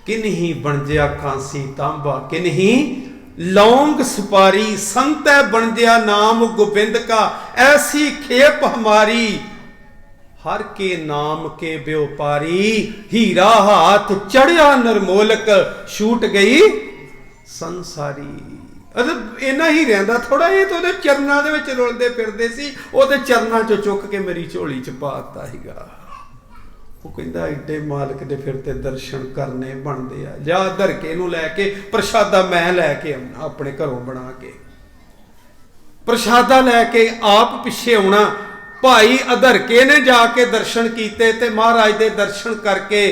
किन्ही बनजिया कांसी तांबा, किन्ही लौंग सुपारी, संत है बनजिया नाम गोबिंद का, ऐसी खेप हमारी हर के नाम के व्यापारी। हीरा हाथ चढ़िया नरमोलक, छूट गई संसारी। इन्ना ही रहिंदा थोड़ा, ये तो ਉਹਦੇ ਚਰਨਾਂ ਦੇ ਵਿੱਚ ਰੁਲਦੇ ਫਿਰਦੇ ਸੀ, ਉਹਦੇ ਚਰਨਾਂ ਚੋਂ ਚੁੱਕ ਕੇ ਮੇਰੀ ਝੋਲੀ ਚ ਪਾਤਾ ਸੀਗਾ। ਉਹ ਕਹਿੰਦਾ ਏਡੇ ਮਾਲਕ ਦੇ ਫਿਰ ਤੇ ਦਰਸ਼ਨ ਕਰਨੇ ਬਣਦੇ ਆ, ਜਾ ਧਰਕੇ ਨੂੰ ਲੈ ਕੇ ਪ੍ਰਸ਼ਾਦਾ ਮੈਂ ਲੈ ਕੇ ਆਉਣਾ ਆਪਣੇ ਘਰੋਂ ਬਣਾ ਕੇ, ਪ੍ਰਸ਼ਾਦਾ ਲੈ ਕੇ ਆਪ ਪਿੱਛੇ ਆਉਣਾ। ਭਾਈ ਅਧਰਕੇ ਨੇ ਜਾ ਕੇ ਦਰਸ਼ਨ ਕੀਤੇ ਤੇ ਮਹਾਰਾਜ ਦੇ ਦਰਸ਼ਨ ਕਰਕੇ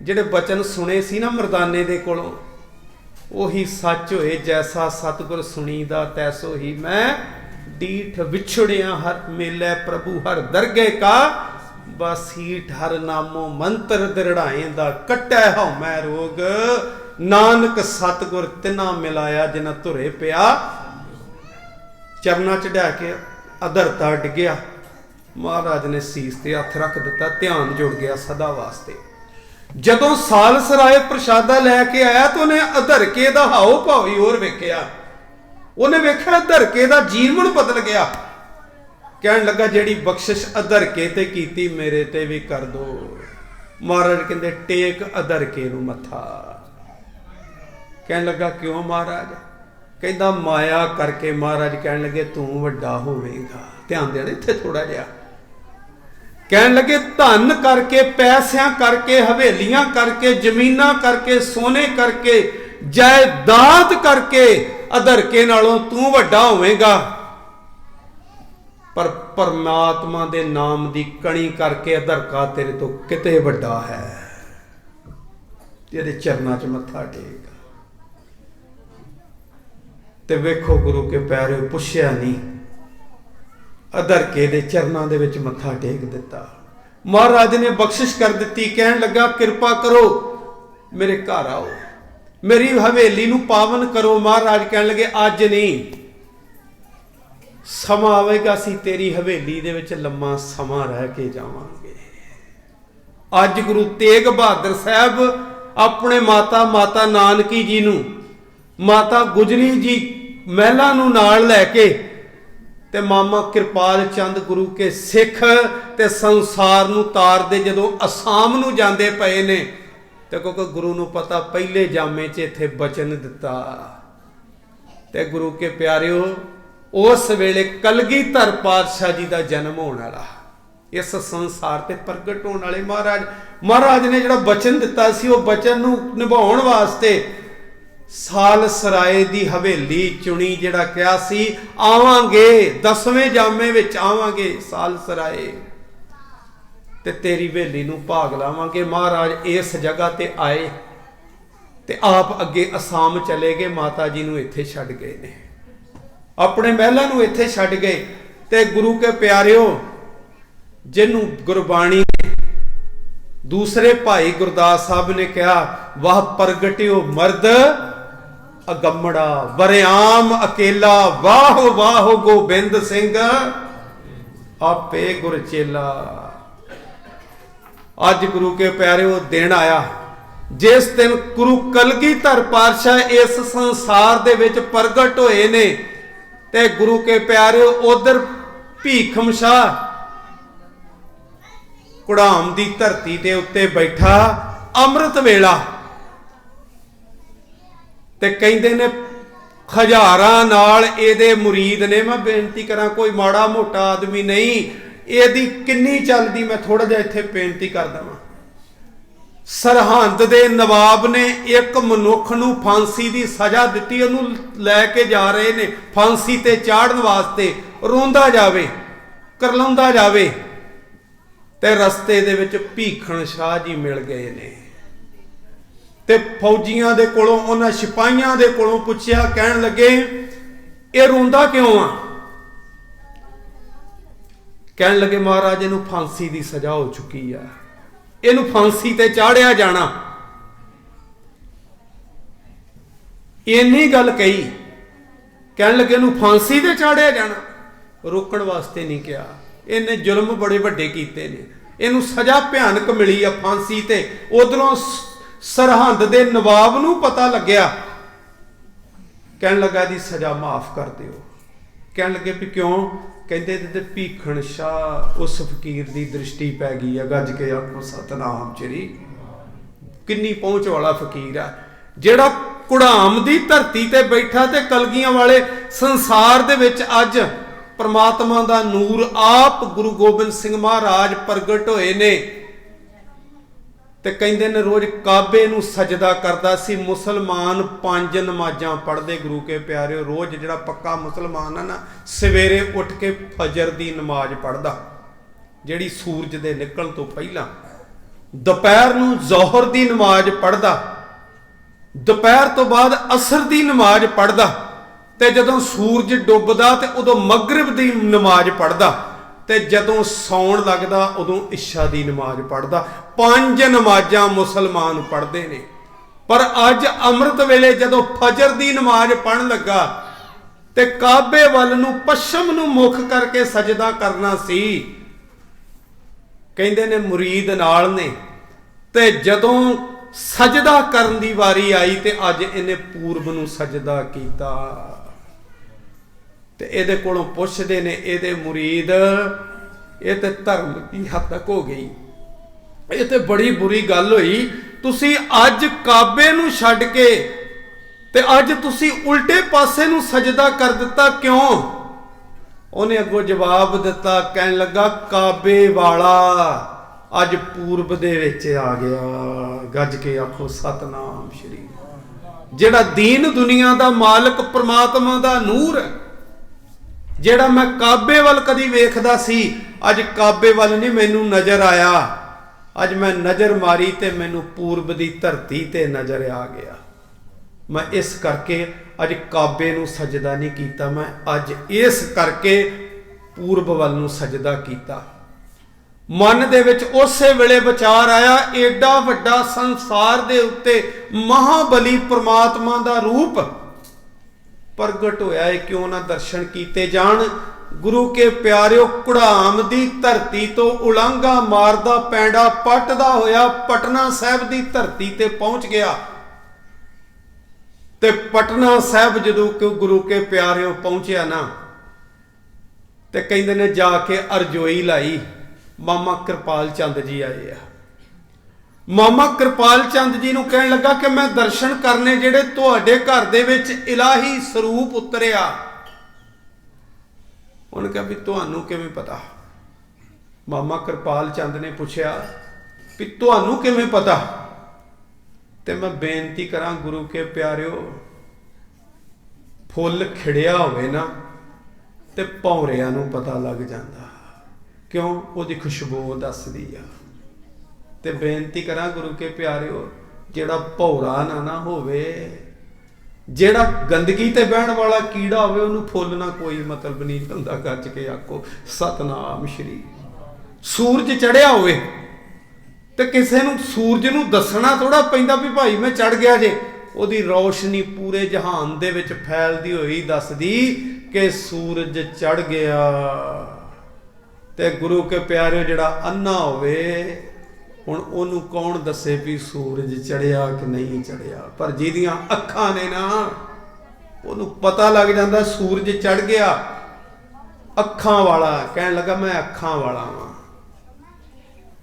ਜਿਹੜੇ ਬਚਨ ਸੁਣੇ ਸੀ ਨਾ ਮਰਦਾਨੇ ਦੇ ਕੋਲੋਂ, ਉਹੀ ਸੱਚ ਹੋਏ। ਜੈਸਾ ਸਤਿਗੁਰ ਸੁਣੀਦਾ ਤੈਸੋ ਹੀ ਮੈਂ ਡੀਠ, ਵਿਛੜਿਆ ਹਰ ਮੇਲੇ ਪ੍ਰਭੂ ਹਰ ਦਰਗੇ ਕਾ, ਬਸੀਠ ਹਰ ਨਾਮੋ ਮੰਤਰ ਦ੍ਰਿੜਾਏਂਦਾ, ਕੱਟੈ ਹਉ ਮੈਂ ਰੋਗ, ਨਾਨਕ ਸਤਿਗੁਰ ਤਿਨਾ ਮਿਲਾਇਆ ਜਿਨਾ ਧੁਰੇ ਪਿਆ। ਚਰਨਾਂ ਚੜਾ ਕੇ ਅਧਰਤਾ ਡਿੱਗਿਆ, ਮਹਾਰਾਜ ਨੇ ਸੀਸ ਤੇ ਹੱਥ ਰੱਖ ਦਿੱਤਾ, ਧਿਆਨ ਜੁੜ ਗਿਆ ਸਦਾ ਵਾਸਤੇ। ਜਦੋਂ ਸਾਲਸਰਾਏ ਪ੍ਰਸ਼ਾਦਾ ਲੈ ਕੇ ਆਇਆ ਤਾਂ ਉਹਨੇ ਅਧਰਕੇ ਦਾ ਹਾਉ ਭਾਵ ਹੀ ਹੋਰ ਵੇਖਿਆ। ਉਹਨੇ ਵੇਖਿਆ ਅਧਰਕੇ ਦਾ ਜੀਵਨ ਬਦਲ ਗਿਆ। ਕਹਿਣ ਲੱਗਾ ਜਿਹੜੀ ਬਖਸ਼ਿਸ਼ ਅਧਰਕੇ ਤੇ ਕੀਤੀ ਮੇਰੇ ਤੇ ਵੀ ਕਰ ਦੋ। ਮਹਾਰਾਜ ਕਹਿੰਦੇ ਟੇਕ ਅਧਰਕੇ ਨੂੰ ਮੱਥਾ। ਕਹਿਣ ਲੱਗਾ ਕਿਉਂ ਮਹਾਰਾਜ? ਕਹਿੰਦਾ ਮਾਇਆ ਕਰਕੇ। ਮਹਾਰਾਜ ਕਹਿਣ ਲੱਗੇ ਤੂੰ ਵੱਡਾ ਹੋਵੇਗਾ। ਧਿਆਨ ਦੇਣਾ ਇੱਥੇ ਥੋੜਾ ਜਿਹਾ। ਕਹਿਣ ਲੱਗੇ ਧਨ ਕਰਕੇ, ਪੈਸਿਆਂ ਕਰਕੇ, ਹਵੇਲੀਆਂ ਕਰਕੇ, ਜ਼ਮੀਨਾਂ ਕਰਕੇ, ਸੋਨੇ ਕਰਕੇ, ਜਾਇਦਾਦ ਕਰਕੇ ਅਧਰਕੇ ਨਾਲੋਂ ਤੂੰ ਵੱਡਾ ਹੋਵੇਗਾ, ਪਰ ਪਰਮਾਤਮਾ ਦੇ ਨਾਮ ਦੀ ਕਣੀ ਕਰਕੇ ਅਧਰਕਾ ਤੇਰੇ ਤੋਂ ਕਿਤੇ ਵੱਡਾ ਹੈ। ਇਹਦੇ ਚਰਨਾਂ 'ਚ ਮੱਥਾ ਟੇਕ। ਤੇ ਵੇਖੋ ਗੁਰੂ ਕੇ ਪਿਆਰਿਓ, ਪੁੱਛਿਆ ਨਹੀਂ, ਅਧਰਕੇ ਦੇ ਚਰਨਾਂ ਦੇ ਵਿੱਚ ਮੱਥਾ ਟੇਕ ਦਿੱਤਾ। ਮਹਾਰਾਜ ਨੇ ਬਖਸ਼ਿਸ਼ ਕਰ ਦਿੱਤੀ। ਕਹਿਣ ਲੱਗਾ ਕਿਰਪਾ ਕਰੋ ਮੇਰੇ ਘਰ ਆਓ, ਮੇਰੀ ਹਵੇਲੀ ਨੂੰ ਪਾਵਨ ਕਰੋ। ਮਹਾਰਾਜ ਕਹਿਣ ਲੱਗੇ ਅੱਜ ਨਹੀਂ, ਸਮਾਂ ਆਵੇਗਾ ਅਸੀਂ ਤੇਰੀ ਹਵੇਲੀ ਦੇ ਵਿੱਚ ਲੰਮਾ ਸਮਾਂ ਰਹਿ ਕੇ ਜਾਵਾਂਗੇ। ਅੱਜ ਗੁਰੂ ਤੇਗ ਬਹਾਦਰ ਸਾਹਿਬ ਆਪਣੇ ਮਾਤਾ ਨਾਨਕੀ ਜੀ ਨੂੰ, ਮਾਤਾ ਗੁਜਰੀ ਜੀ ਮਹਿਲਾ ਨੂੰ ਨਾਲ ਲੈ ਕੇ ਤੇ ਮਾਮਾ ਕਿਰਪਾਲ ਚੰਦ ਗੁਰੂ ਕੇ ਸਿੱਖ ਤੇ ਸੰਸਾਰ ਨੂੰ ਤਾਰਦੇ ਜਦੋਂ ਅਸਾਮ ਨੂੰ ਜਾਂਦੇ ਪਏ ਨੇ, ਤੇ ਕਿਉਂਕਿ ਗੁਰੂ ਨੂੰ ਪਤਾ ਪਹਿਲੇ ਜਾਮੇ 'ਚ ਇੱਥੇ ਬਚਨ ਦਿੱਤਾ। ਤੇ ਗੁਰੂ ਕੇ ਪਿਆਰਿਓ, ਉਸ ਵੇਲੇ ਕਲਗੀਧਰ ਪਾਤਸ਼ਾਹ ਜੀ ਦਾ ਜਨਮ ਹੋਣ ਵਾਲਾ, ਇਸ ਸੰਸਾਰ ਤੇ ਪ੍ਰਗਟ ਹੋਣ ਵਾਲੇ ਮਹਾਰਾਜ ਨੇ ਜਿਹੜਾ ਬਚਨ ਦਿੱਤਾ ਸੀ, ਉਹ ਬਚਨ ਨੂੰ ਨਿਭਾਉਣ ਵਾਸਤੇ ਸਾਲਸਰਾਏ ਦੀ ਹਵੇਲੀ ਚੁਣੀ। ਜਿਹੜਾ ਕਿਹਾ ਸੀ ਆਵਾਂਗੇ 10ਵੇਂ ਜਾਮੇ ਵਿੱਚ ਆਵਾਂਗੇ ਸਾਲਸਰਾਏ ਤੇ ਤੇਰੀ ਹਵੇਲੀ ਨੂੰ ਭਾਗ ਲਾਵਾਂਗੇ। ਮਹਾਰਾਜ ਇਸ ਜਗ੍ਹਾ ਤੇ ਆਏ ਤੇ ਆਪ ਅੱਗੇ ਅਸਾਮ ਚਲੇ ਗਏ। ਮਾਤਾ ਜੀ ਨੂੰ ਇੱਥੇ ਛੱਡ ਗਏ ਨੇ, ਆਪਣੇ ਮਹਿਲਾਂ ਨੂੰ ਇੱਥੇ ਛੱਡ ਗਏ। ਤੇ ਗੁਰੂ ਕੇ ਪਿਆਰਿਓ, ਜਿਹਨੂੰ ਗੁਰਬਾਣੀ ਦੂਸਰੇ ਭਾਈ ਗੁਰਦਾਸ ਸਾਹਿਬ ਨੇ ਕਿਹਾ, ਵਾਹ ਪ੍ਰਗਟਿਓ ਮਰਦ ਅਗੰਮੜਾ, ਵਰਿਆਮ ਅਕੇਲਾ, ਵਾਹ ਵਾਹ ਗੋਬਿੰਦ ਸਿੰਘ ਆਪੇ ਗੁਰਚੇਲਾ। ਅੱਜ ਗੁਰੂ ਕੇ ਪਿਆਰਿਓ ਦਿਨ ਆਇਆ ਜਿਸ ਦਿਨ ਗੁਰੂ ਕਲਗੀਧਰ ਪਾਤਸ਼ਾਹ ਇਸ ਸੰਸਾਰ ਦੇ ਵਿੱਚ ਪ੍ਰਗਟ ਹੋਏ ਨੇ। ਤੇ ਗੁਰੂ ਕੇ ਪਿਆਰਿਓ, ਉਧਰ ਭੀਖਮ ਸ਼ਾਹ ਕੁੜਾਮ ਦੀ ਧਰਤੀ ਦੇ ਉੱਤੇ ਬੈਠਾ, ਅੰਮ੍ਰਿਤ ਵੇਲਾ, ਤੇ ਕਹਿੰਦੇ ਨੇ ਹਜ਼ਾਰਾਂ ਨਾਲ ਇਹਦੇ ਮੁਰੀਦ ਨੇ। ਮੈਂ ਬੇਨਤੀ ਕਰਾਂ, ਕੋਈ ਮਾੜਾ ਮੋਟਾ ਆਦਮੀ ਨਹੀਂ, ਇਹਦੀ ਕਿੰਨੀ ਚੱਲਦੀ। ਮੈਂ ਥੋੜਾ ਜਿਹਾ ਇੱਥੇ ਬੇਨਤੀ ਕਰ ਦਵਾਂ। ਸਰਹੰਦ ਦੇ ਨਵਾਬ ਨੇ ਇੱਕ ਮਨੁੱਖ ਨੂੰ ਫਾਂਸੀ ਦੀ ਸਜ਼ਾ ਦਿੱਤੀ। ਉਹਨੂੰ ਲੈ ਕੇ ਜਾ ਰਹੇ ਨੇ ਫਾਂਸੀ ਤੇ ਚਾੜਨ ਵਾਸਤੇ। ਰੋਂਦਾ ਜਾਵੇ, ਕਰਲਾਉਂਦਾ ਜਾਵੇ, ਤੇ ਰਸਤੇ ਦੇ ਵਿੱਚ ਭੀਖਣ ਸ਼ਾਹ ਜੀ ਮਿਲ ਗਏ ਨੇ। ਤੇ ਫੌਜੀਆਂ ਦੇ ਕੋਲੋਂ, ਉਹਨਾਂ ਸਿਪਾਹੀਆਂ ਦੇ ਕੋਲੋਂ ਪੁੱਛਿਆ। ਕਹਿਣ ਲੱਗੇ ਇਹ ਰੋਂਦਾ ਕਿਉਂ ਆ? ਕਹਿਣ ਲੱਗੇ ਮਹਾਰਾਜ ਇਹਨੂੰ ਫਾਂਸੀ ਦੀ ਸਜ਼ਾ ਹੋ ਚੁੱਕੀ ਆ, ਇਹਨੂੰ ਫਾਂਸੀ ਤੇ ਚਾੜਿਆ ਜਾਣਾ। ਇੰਨੀ ਗੱਲ ਕਹੀ। ਕਹਿਣ ਲੱਗੇ ਇਹਨੂੰ ਫਾਂਸੀ ਤੇ ਚਾੜਿਆ ਜਾਣਾ। ਰੋਕਣ ਵਾਸਤੇ ਨਹੀਂ ਕਿਹਾ, ਇਹਨੇ ਜ਼ੁਲਮ ਬੜੇ ਵੱਡੇ ਕੀਤੇ ਨੇ, ਇਹਨੂੰ ਸਜ਼ਾ ਭਿਆਨਕ ਮਿਲੀ ਆ ਫਾਂਸੀ ਤੇ। ਉਧਰੋਂ सरहंद दे नवाब नूं पता लग्या, कहन लगा दी सजा माफ कर दिओ। कहन लगे भी क्यों? कहते ते भीखण शाह उस फकीर की दृष्टि पै गई है। गज के आखो सतनाम श्री। किन्नी पहुंच वाला फकीर है, जेड़ा कुड़ाम की धरती ते बैठा ते कलगियां वाले संसार दे विच अज परमात्मा दा नूर आप गुरु गोबिंद सिंह महाराज प्रगट होए ने। ते कहंदे ने रोज काबे नूं सजदा करदा सी। मुसलमान 5 नमाजां पढ़दे गुरु के प्यारे। रोज जिहड़ा पक्का मुसलमान है ना, सवेरे उठ के फजर दी नमाज पढ़दा, जिहड़ी सूरज दे निकलण तो पहिलां। दोपहर नूं ज़ोहर दी नमाज पढ़दा, दोपहर तो बाद असर दी नमाज पढ़दा, ते जदों सूरज डुबदा ते उदों मगरिब दी नमाज पढ़दा, ते जदों सौण लगदा उदों इशा दी नमाज पढ़दा। 5 नमाजां मुसलमान पढ़दे ने। पर अज अमृत वेले जदों फजर दी नमाज पढ़न लगा ते काबे वल नूं पश्चिम नूं मुख करके सजदा करना सी। कहंदे ने मुरीद नाल ने, ते जदों सजदा करन दी वारी आई ते अज इन्हें पूरब नूं सजदा कीता। ते इहदे कोलों पुछदे ने इहदे मुरीद, ये ते धर्म की हद तक हो गई, ये ते बड़ी बुरी गल होई। तुसी अज काबे नूं छड्ड के ते अज तुसी उल्टे पासे नूं सजदा कर दिता, क्यों? उन्हें अगों जवाब दिता, कहन लगा काबे वाला अज पूरब दे विच आ गया। गज के आखो सतनाम श्री। जेड़ा दीन दुनिया दा मालिक परमात्मा दा नूर है, जेड़ा मैं काबे वल कदी वेखदा सी, अज काबे वल नहीं मैनू नजर आया। अज मैं नजर मारी ते मैनू पूरब दी धरती ते नजर आ गया। मैं इस करके अज काबे नूं सजदा नहीं कीता, मैं अज इस करके पूरब वल नूं सजदा कीता। मन दे विच उसे वेले विचार आया, एडा वड्डा संसार दे उत्ते महाबली परमात्मा दा रूप प्रगट होया है, क्यों ना दर्शन कीते जान। गुरु के प्यारिओ, कुड़ाम दी धरती तो उलांघा मारदा पैंडा पटदा होया पटना साहिब दी धरती ते पहुंच गया। ते पटना साहिब जदों गुरु के प्यारिओ पहुंचया ना, ते कहंदे ने जाके अरजोई लाई। मामा कृपाल चंद जी आए आ। मामा कृपाल चंद जी नूं कहण लगा कि मैं दर्शन करने जेड़े तुहाडे घर दे विच इलाही स्वरूप उतरिया। उन्होंने कहा भी तुहानू किवें पता? मामा कृपाल चंद ने पूछया भी तुहानू किवें पता? ते मैं बेनती करा गुरु के प्यारिओ, फुल खिड़िया होवे ना ते भौरिया नूं पता लग जांदा। क्यों? उहदी खुशबू दसदी आ। ते बेनती करा गुरु के प्यारिओ, जेड़ा भौरा ना होवे, जेड़ा गंदगी ते बहन वाला कीड़ा होवे, उन्होंने फुल ना कोई मतलब नहीं हुंदा। गज के आखो सतनाम श्री। सूरज चढ़िया होवे ते किसे नूं सूरज नूं दसना थोड़ा पैंदा भी भाई मैं चढ़ गया जे। उहदी रोशनी पूरे जहान दे विच फैलदी होई दसदी कि सूरज चढ़ गया। ते गुरु के प्यारे जिहड़ा अन्ना होवे, हुण ओनू कौन दसे भी सूरज चढ़िया कि नहीं चढ़िया? पर जिहदियां अखां ने ना, ओनू पता लग जांदा सूरज चढ़ गया। अखां वाला कहण लगा मैं अखां वाला वां,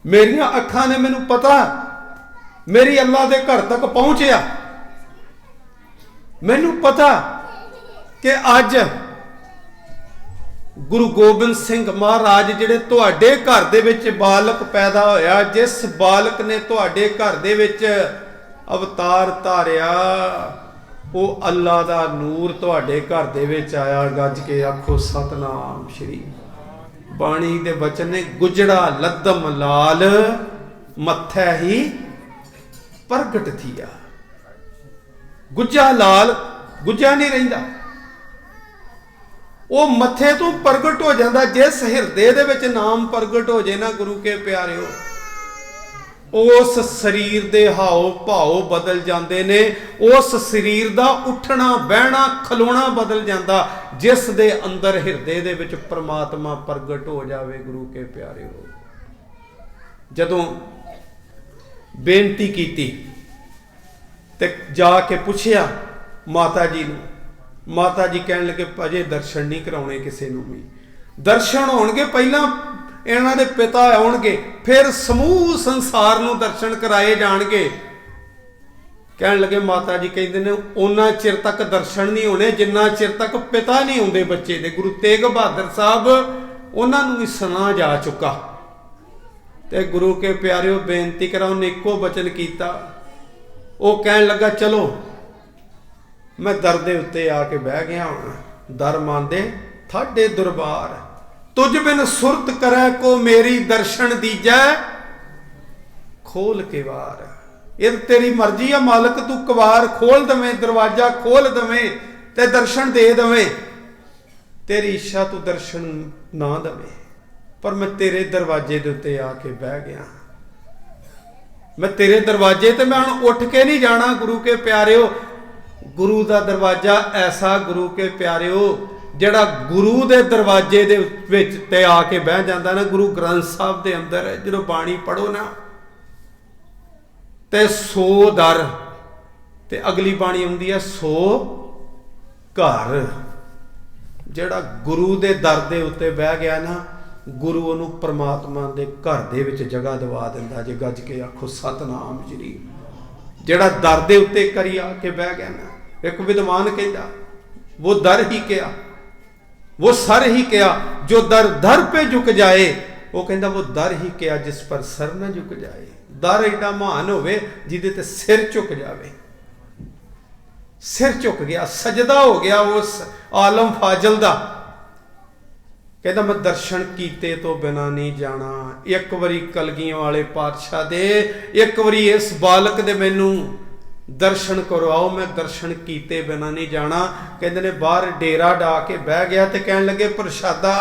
मेरियां अखां ने मैनू पता, मेरी अल्लाह दे घर तक पहुंचया। मैनू पता कि अज गुरु गोबिंद सिंह महाराज जिहड़े तुहाडे घर दे विच बालक पैदा होया, जिस बालक ने तुहाडे घर दे विच अवतार धारिया, वो अल्लाह दा नूर तुहाडे घर दे विच आया। गज के आखो सतनाम श्री। बाणी दे वचन ने गुजड़ा लद्दम लाल मत्थे ही प्रगट थिया। गुज्जा लाल गुज्जा नहीं रहिंदा, वो मत्थे तो प्रगट हो जाता। जिस हिरदे दे विच नाम प्रगट हो जाए ना गुरु के प्यारिओ, उस शरीर दे हाव भाव बदल जाते ने। उस शरीर दा उठना बहना खलोना बदल जाता, जिस दे अंदर हिरदे दे विच परमात्मा प्रगट हो जावे। गुरु के प्यारिओ, जदों बेनती कीती ते जाके पुछया माता जी नूं, माता जी कहन लगे अजे दर्शन नहीं कराने किसी नूं भी, दर्शन होणगे पहला इन्हां दे पिता आउणगे, फिर समूह संसार नूं दर्शन कराए जाणगे। कहन लगे माता जी कहते ने उन्ना चिर तक दर्शन नहीं होने जिन्ना चिर तक पिता नहीं आउंदे बच्चे दे। गुरु तेग बहादुर साहब उन्होंने भी सुना जा चुका। ते गुरु के प्यारिओ बेनती करा, उन्हें एको बचन किया, वो कहन लगा चलो मैं दर दे उत्ते आके बह गया हूँ। दर मांदे थाडे दरबार, तुझ बिन सुरत करे को मेरी दर्शन दीजै खोल के वार। ये तेरी मर्जी है मालिक, तू कवार खोल दवें, दरवाजा खोल दवें ते दर्शन दे दवें। तेरी इच्छा तू दर्शन ना दवे, पर मैं तेरे दरवाजे दे उत्ते आके बह गया। मैं तेरे दरवाजे ते मैं हुण उठ के नहीं जाना। गुरु के प्यारिओ, गुरु दा दरवाजा ऐसा, गुरु के प्यारिओ जिहड़ा गुरु दे दरवाजे दे विच ते आके बह जांदा ना, गुरु ग्रंथ साहब दे अंदर जदों बाणी पढ़ो ना ते 100 दर ते अगली बाणी आउंदी है 100 घर। जिहड़ा गुरु दे दर दे उत्ते बह गया ना, गुरु उहनूं परमात्मा दे घर दे विच जगह दवा दिंदा। जे गज के आखो सतनाम श्री। जिहड़ा दर दे उत्ते करी आके बह गया ना, एक विद्वान कहता वो दर ही क्या, वो सर ही क्या, जो दर दर पे झुक जाए, वो कहता वो दर ही क्या जिस पर सर न झुक जाए। दर एडा महान होवे जिहदे ते सिर झुक जावे। सिर झुक गया, सजदा हो गया उस आलम फाजल दा। कहता मैं दर्शन कीते तो बिना नहीं जाना। एक बारी कलगियां वाले पातशाह दे, एक बारी इस बालक दे मैनू दर्शन करवाओ, मैं दर्शन कीते बिना नहीं जाना। कहते ने बाहर डेरा डा के बह गया ते कहन लगे प्रशादा।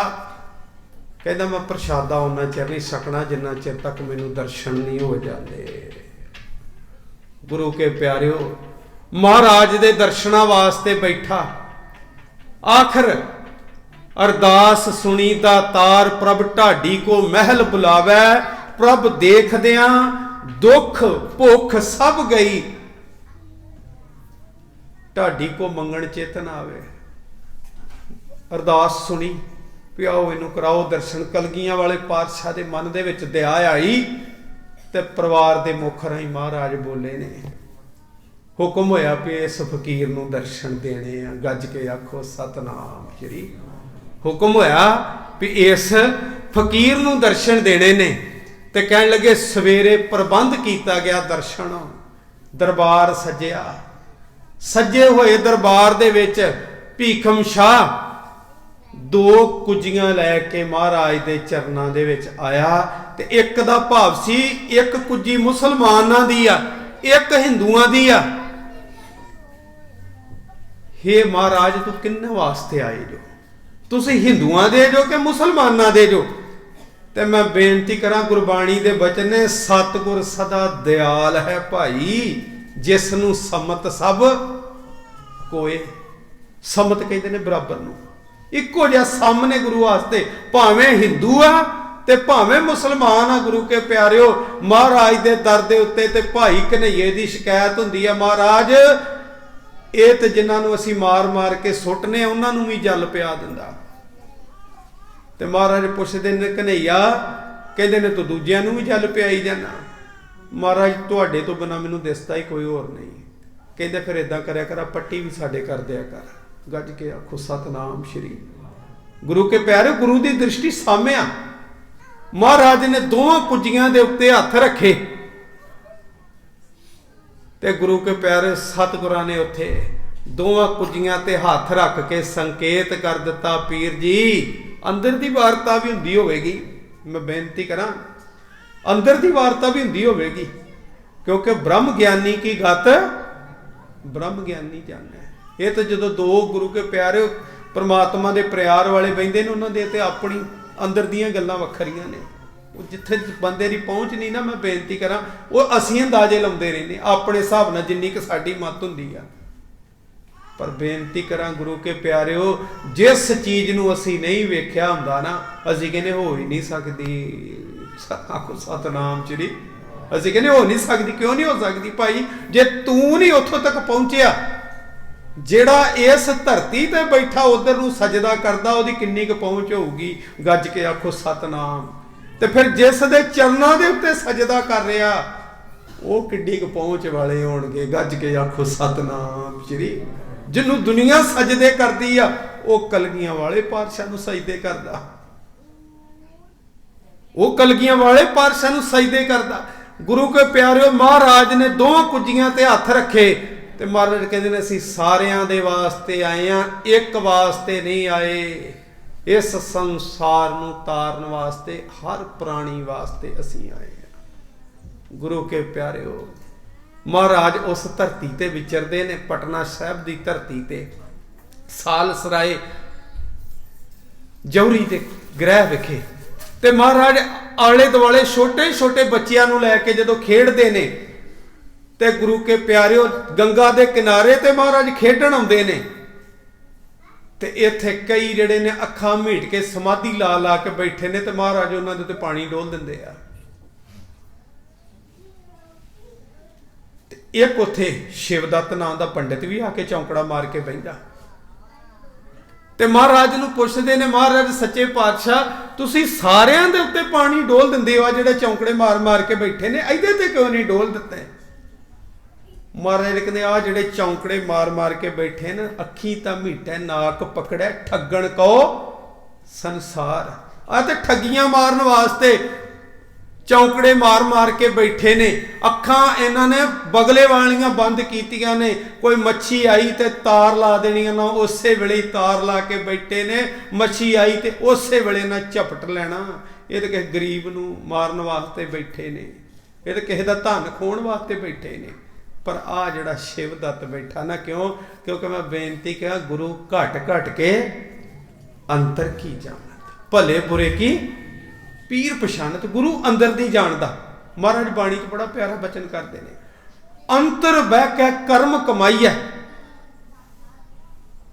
कहता मैं प्रशादा उन्ना चिर नहीं सकना जिन्ना चिर तक मैनू दर्शन नहीं हो जाते। गुरु के प्यारिओ, महाराज दे दर्शना वास्ते बैठा, आखिर अरदास सुनी दातार प्रभ ढाडी को महल बुलावै। प्रभ देखदियां दुख भुख सब गई, ढाडी को मंगण चेतन आवे। अरदास सुनी भी आओ इनू कराओ दर्शन। कलगियां वाले पातशाह दे मन दे विच दया आई ते परिवार दे मुख राही महाराज बोले ने, हुक्म होया भी इस फकीर नू दर्शन देने आ। गज के आखो सतनाम श्री। हुक्म होया भी इस फकीर नू दर्शन देने ने। ते कहन लगे सवेरे प्रबंध किया गया दर्शन। दरबार सजया, सजे हुए दरबार दे विच भीखम शाह 2 कुजियां लैके महाराज दे चरनां दे विच आया। ते एक दा भाव सी एक कुजी मुसलमानां दी आ, एक हिंदुआं दी आ। हे महाराज तू किन्ने वास्ते आए जो, तुसीं हिंदुआं दे जो कि मुसलमानां दे जो? ते मैं बेनती करा, गुरबाणी दे बचन ने सतगुर सदा दयाल है भाई, जिसनू समत सब कोए। समत कहते ने बराबर नू, इको जिहा सामने गुरु वास्ते, भावें हिंदू आ ते भावें मुसलमान आ। गुरु के प्यारिओ, महाराज दे दर दे उत्ते ते भाई कन्हैये दी शिकायत हुंदी है, महाराज ये ते जिन्हां नूं असीं मार मार के सुटने उन्हां नूं भी जल पिया दिंदा। ते महाराज पुछदे ने कन्हैया, कहंदे ने तूं दूजिआं नूं भी जल पियाई जाना। महाराज तुहाडे तो बिना मैनूं दिसदा ही कोई होर नहीं। कहंदे फिर इदां करया कर, पट्टी भी साडे कर दिया कर। गज के आखो सतनाम श्री। गुरु के प्यारे, गुरु की दृष्टि सामया। महाराज ने 2 कुजियां दे उत्ते हथ रखे ते गुरु के प्यारे सतगुरां ने उत्थे 2 कुजियां ते हथ रख के संकेत कर दिता, पीर जी अंदर की वार्ता भी हुंदी होवेगी। मैं बेनती करा, अंदर की वार्ता भी हुंदी होवेगी, क्योंकि ब्रह्म ज्ञानी की गत ब्रह्म ज्ञानी जाने। ये तो जो 2 गुरु के प्यारे परमात्मा के प्यार वाले बहिंदे ने, उन्होंने तो अपनी अंदर दियां गल्लां वखरियां ने। वो जिथे बंदे की पहुँच नहीं ना, मैं बेनती करा, वो असीं अंदाजे लाउंदे रहने अपने हिसाब नाल जिन्नी क साडी मत हुंदी आ। पर बेनती करा गुरु के प्यारिओ, जिस चीज़ नूं असीं नहीं वेख्या हुंदा ना, असीं कहने हो ही नहीं सकदी। आखो सतनाम श्री। ਅਸੀਂ ਕਹਿੰਦੇ ਹੋ ਨਹੀਂ ਸਕਦੀ। ਕਿਉਂ ਨਹੀਂ ਹੋ ਸਕਦੀ ਭਾਈ? ਜੇ ਤੂੰ ਨਹੀਂ ਉੱਥੋਂ ਤੱਕ ਪਹੁੰਚਿਆ, ਜਿਹੜਾ ਇਸ ਧਰਤੀ ਤੇ ਬੈਠਾ ਉਧਰ ਨੂੰ ਸਜਦਾ ਕਰਦਾ, ਉਹਦੀ ਕਿੰਨੀ ਕੁ ਪਹੁੰਚ ਹੋਊਗੀ? ਗੱਜ ਕੇ ਆਖੋ ਸਤਨਾਮ। ਤੇ ਫਿਰ ਜਿਸ ਦੇ ਚਰਨਾਂ ਦੇ ਉੱਤੇ ਸਜਦਾ ਕਰ ਰਿਹਾ, ਉਹ ਕਿੱਡੀ ਕੁ ਪਹੁੰਚ ਵਾਲੇ ਹੋਣਗੇ? ਗੱਜ ਕੇ ਆਖੋ ਸਤਨਾਮ ਸ਼੍ਰੀ। ਜਿਹਨੂੰ ਦੁਨੀਆ ਸਜਦੇ ਕਰਦੀ ਆ, ਉਹ ਕਲਗੀਆਂ ਵਾਲੇ ਪਾਤਸ਼ਾਹ ਨੂੰ ਸਜਦੇ ਕਰਦਾ। ਉਹ ਕਲਗੀਆਂ ਵਾਲੇ ਪਾਤਸ਼ਾਹ ਨੂੰ ਸਜਦੇ ਕਰਦਾ। ਗੁਰੂ ਕੇ ਪਿਆਰਿਓ, ਮਹਾਰਾਜ ਨੇ ਦੋਹਾਂ ਕੁੱਜੀਆਂ ਤੇ ਹੱਥ ਰੱਖੇ ਤੇ ਮਹਾਰਾਜ ਕਹਿੰਦੇ ਨੇ ਅਸੀਂ ਸਾਰਿਆਂ ਦੇ ਵਾਸਤੇ ਆਏ ਆ, ਇੱਕ ਵਾਸਤੇ ਨਹੀਂ ਆਏ। ਇਸ ਸੰਸਾਰ ਨੂੰ ਤਾਰਨ ਵਾਸਤੇ, ਹਰ ਪ੍ਰਾਣੀ ਵਾਸਤੇ ਅਸੀਂ ਆਏ ਆ। ਗੁਰੂ ਕੇ ਪਿਆਰਿਓ, ਮਹਾਰਾਜ ਉਸ ਧਰਤੀ ਤੇ ਵਿਚਰਦੇ ਨੇ, ਪਟਨਾ ਸਾਹਿਬ ਦੀ ਧਰਤੀ ਤੇ, ਸਾਲਸਰਾਏ ਜੌਹਰੀ ਦੇ ਗ੍ਰਹਿ ਵਿਖੇ। ਤੇ ਮਹਾਰਾਜ ਆਲੇ ਦੁਆਲੇ ਛੋਟੇ ਛੋਟੇ ਬੱਚਿਆਂ ਨੂੰ ਲੈ ਕੇ ਜਦੋਂ ਖੇਡਦੇ ਨੇ, ਤੇ ਗੁਰੂ ਕੇ ਪਿਆਰਿਓ ਗੰਗਾ ਦੇ ਕਿਨਾਰੇ ਤੇ ਮਹਾਰਾਜ ਖੇਡਣ ਆਉਂਦੇ ਨੇ। ਤੇ ਇੱਥੇ ਕਈ ਜਿਹੜੇ ਨੇ ਅੱਖਾਂ ਮੀਟ ਕੇ ਸਮਾਧੀ ਲਾ ਲਾ ਕੇ ਬੈਠੇ ਨੇ, ਤੇ ਮਹਾਰਾਜ ਉਹਨਾਂ ਦੇ ਉੱਤੇ ਪਾਣੀ ਡੋਲ ਦਿੰਦੇ ਆ। ਇੱਕ ਉੱਥੇ ਸ਼ਿਵਦੱਤ ਨਾਂ ਦਾ ਪੰਡਿਤ ਵੀ ਆ ਕੇ ਚੌਂਕੜਾ ਮਾਰ ਕੇ ਬਹਿੰਦਾ। ਤੇ ਮਹਾਰਾਜ ਨੂੰ ਪੁੱਛਦੇ ਨੇ, ਮਹਾਰਾਜ ਸੱਚੇ ਪਾਤਸ਼ਾਹ, ਤੁਸੀਂ ਸਾਰਿਆਂ ਦੇ ਉੱਤੇ ਪਾਣੀ ਡੋਲ ਦਿੰਦੇ ਹੋ, ਜਿਹੜੇ ਚੌਂਕੜੇ ਮਾਰ ਮਾਰ ਕੇ ਬੈਠੇ ਨੇ, ਇਹਦੇ ਤੇ ਕਿਉਂ ਨਹੀਂ ਡੋਲ ਦਿੱਤੇ? ਮਹਾਰਾਜ ਕਹਿੰਦੇ, ਆ ਜਿਹੜੇ ਚੌਂਕੜੇ ਮਾਰ ਮਾਰ ਕੇ ਬੈਠੇ ਨੇ, ਅੱਖੀ ਤਾਂ ਮੀਟੈ ਨਾਕ ਪਕੜੈ ਠੱਗਣ ਕੋ ਸੰਸਾਰ। ਆ ਤੇ ਠੱਗੀਆਂ ਮਾਰਨ ਵਾਸਤੇ ਚੌਂਕੜੇ ਮਾਰ ਮਾਰ ਕੇ ਬੈਠੇ ਨੇ। ਅੱਖਾਂ ਇਹਨਾਂ ਨੇ ਬਗਲੇ ਵਾਲੀਆਂ ਬੰਦ ਕੀਤੀਆਂ ਨੇ। ਕੋਈ ਮੱਛੀ ਆਈ ਤੇ ਤਾਰ ਲਾ ਦੇਣੀਆਂ ਨਾ, ਉਸੇ ਵੇਲੇ ਹੀ ਤਾਰ ਲਾ ਕੇ ਬੈਠੇ ਨੇ। ਮੱਛੀ ਆਈ ਤੇ ਉਸੇ ਵੇਲੇ ਨਾ ਝਪਟ ਲੈਣਾ। ਇਹ ਤਾਂ ਕਿਸੇ ਗਰੀਬ ਨੂੰ ਮਾਰਨ ਵਾਸਤੇ ਬੈਠੇ ਨੇ, ਇਹ ਤਾਂ ਕਿਸੇ ਦਾ ਧਨ ਖੋਹਣ ਵਾਸਤੇ ਬੈਠੇ ਨੇ। ਪਰ ਆ ਜਿਹੜਾ ਸ਼ਿਵਦੱਤ ਬੈਠਾ ਨਾ, ਕਿਉਂ? ਕਿਉਂਕਿ ਮੈਂ ਬੇਨਤੀ ਕਿਹਾ, ਗੁਰੂ ਘਟ ਘਟ ਕੇ ਅੰਤਰ ਕੀ ਜਾਣਤ, ਭਲੇ ਬੁਰੇ ਕੀ ਪੀਰ ਪਛਾਨਤ। ਗੁਰੂ ਅੰਦਰ ਦੀ ਜਾਣਦਾ। ਮਹਾਰਾਜ ਬਾਣੀ 'ਚ ਬੜਾ ਪਿਆਰਾ ਬਚਨ ਕਰਦੇ ਨੇ, ਅੰਤਰ ਬਹਿ ਕੇ ਕਰਮ ਕਮਾਈਐ।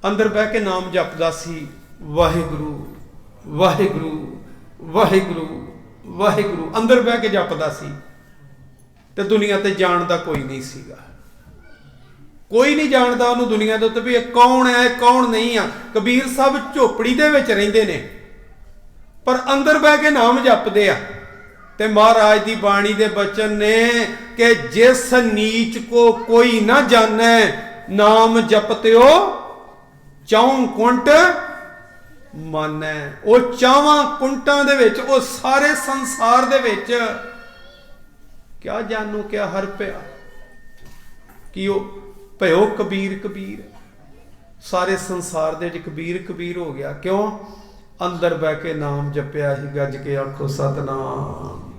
ਅੰਦਰ ਬਹਿ ਕੇ ਨਾਮ ਜਪਦਾ ਸੀ, ਵਾਹਿਗੁਰੂ ਵਾਹਿਗੁਰੂ ਵਾਹਿਗੁਰੂ ਵਾਹਿਗੁਰੂ। ਅੰਦਰ ਬਹਿ ਕੇ ਜਪਦਾ ਸੀ। ਤੇ ਦੁਨੀਆ ਤੇ ਜਾਣਦਾ ਕੋਈ ਨਹੀਂ ਸੀਗਾ। ਕੋਈ ਨਹੀਂ ਜਾਣਦਾ ਉਹਨੂੰ ਦੁਨੀਆ ਦੇ ਉੱਤੇ ਵੀ ਇਹ ਕੌਣ ਹੈ, ਇਹ ਕੌਣ ਨਹੀਂ ਆ। ਕਬੀਰ ਸਾਹਿਬ ਝੋਪੜੀ ਦੇ ਵਿੱਚ ਰਹਿੰਦੇ ਨੇ, ਪਰ ਅੰਦਰ ਬਹਿ ਕੇ ਨਾਮ ਜਪਦੇ ਆ। ਤੇ ਮਹਾਰਾਜ ਦੀ ਬਾਣੀ ਦੇ ਬਚਨ ਨੇ ਕਿ ਜਿਸ ਨੀਚ ਕੋ ਕੋਈ ਨਾ ਜਾਣੈ, ਨਾਮ ਜਪਤਿਓ ਚੌਂ ਕੁੰਟ ਮਾਨੈ। ਉਹ ਚਾਵਾਂ ਕੁੰਟਾਂ ਦੇ ਵਿੱਚ, ਉਹ ਸਾਰੇ ਸੰਸਾਰ ਦੇ ਵਿੱਚ ਕਿਆ ਜਾਨੂ ਕਿਆ ਹਰ ਪਿਆ, ਕਿ ਉਹ ਭਇਓ ਕਬੀਰ ਕਬੀਰ। ਸਾਰੇ ਸੰਸਾਰ ਦੇ ਵਿੱਚ ਕਬੀਰ ਕਬੀਰ ਹੋ ਗਿਆ। ਕਿਉਂ? ਅੰਦਰ ਬਹਿ ਕੇ ਨਾਮ ਜਪਿਆ ਹੀ। ਗੱਜ ਕੇ ਆਖੋ ਸਤਨਾਮ।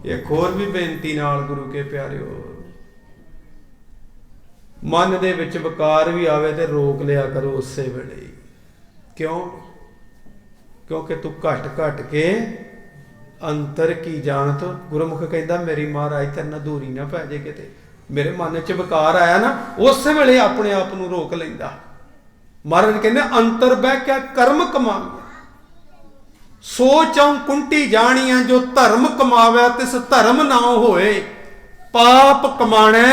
ਇੱਕ ਹੋਰ ਵੀ ਬੇਨਤੀ ਨਾਲ ਗੁਰੂ ਕੇ ਪਿਆਰਿਓ, ਮਨ ਦੇ ਵਿੱਚ ਵਿਕਾਰ ਵੀ ਆਵੇ ਤੇ ਰੋਕ ਲਿਆ ਕਰੋ ਉਸੇ ਵੇਲੇ। ਕਿਉਂ? ਕਿਉਂਕਿ ਤੂੰ ਘਟ ਘਟ ਕੇ ਅੰਤਰ ਕੀ ਜਾਣਤ। ਗੁਰਮੁਖ ਕਹਿੰਦਾ, ਮੇਰੀ ਮਹਾਰਾਜ ਤੇਰੇ ਨਾਲ ਦੂਰੀ ਨਾ ਪੈ ਜੇ ਕਿਤੇ। ਮੇਰੇ ਮਨ 'ਚ ਵਿਕਾਰ ਆਇਆ ਨਾ, ਉਸੇ ਵੇਲੇ ਆਪਣੇ ਆਪ ਨੂੰ ਰੋਕ ਲੈਂਦਾ। ਮਹਾਰਾਜ ਕਹਿੰਦੇ, ਅੰਤਰ ਬਹਿ ਕੇ ਕਰਮ ਕਮਾਵੇ, ਸੋਚਾਂ ਕੁੰਟੀ ਜਾਣੀਆਂ। ਜੋ ਧਰਮ ਕਮਾਵੇ ਤਿਸ ਧਰਮ ਨਾ ਹੋਏ, ਪਾਪ ਕਮਾਣੈ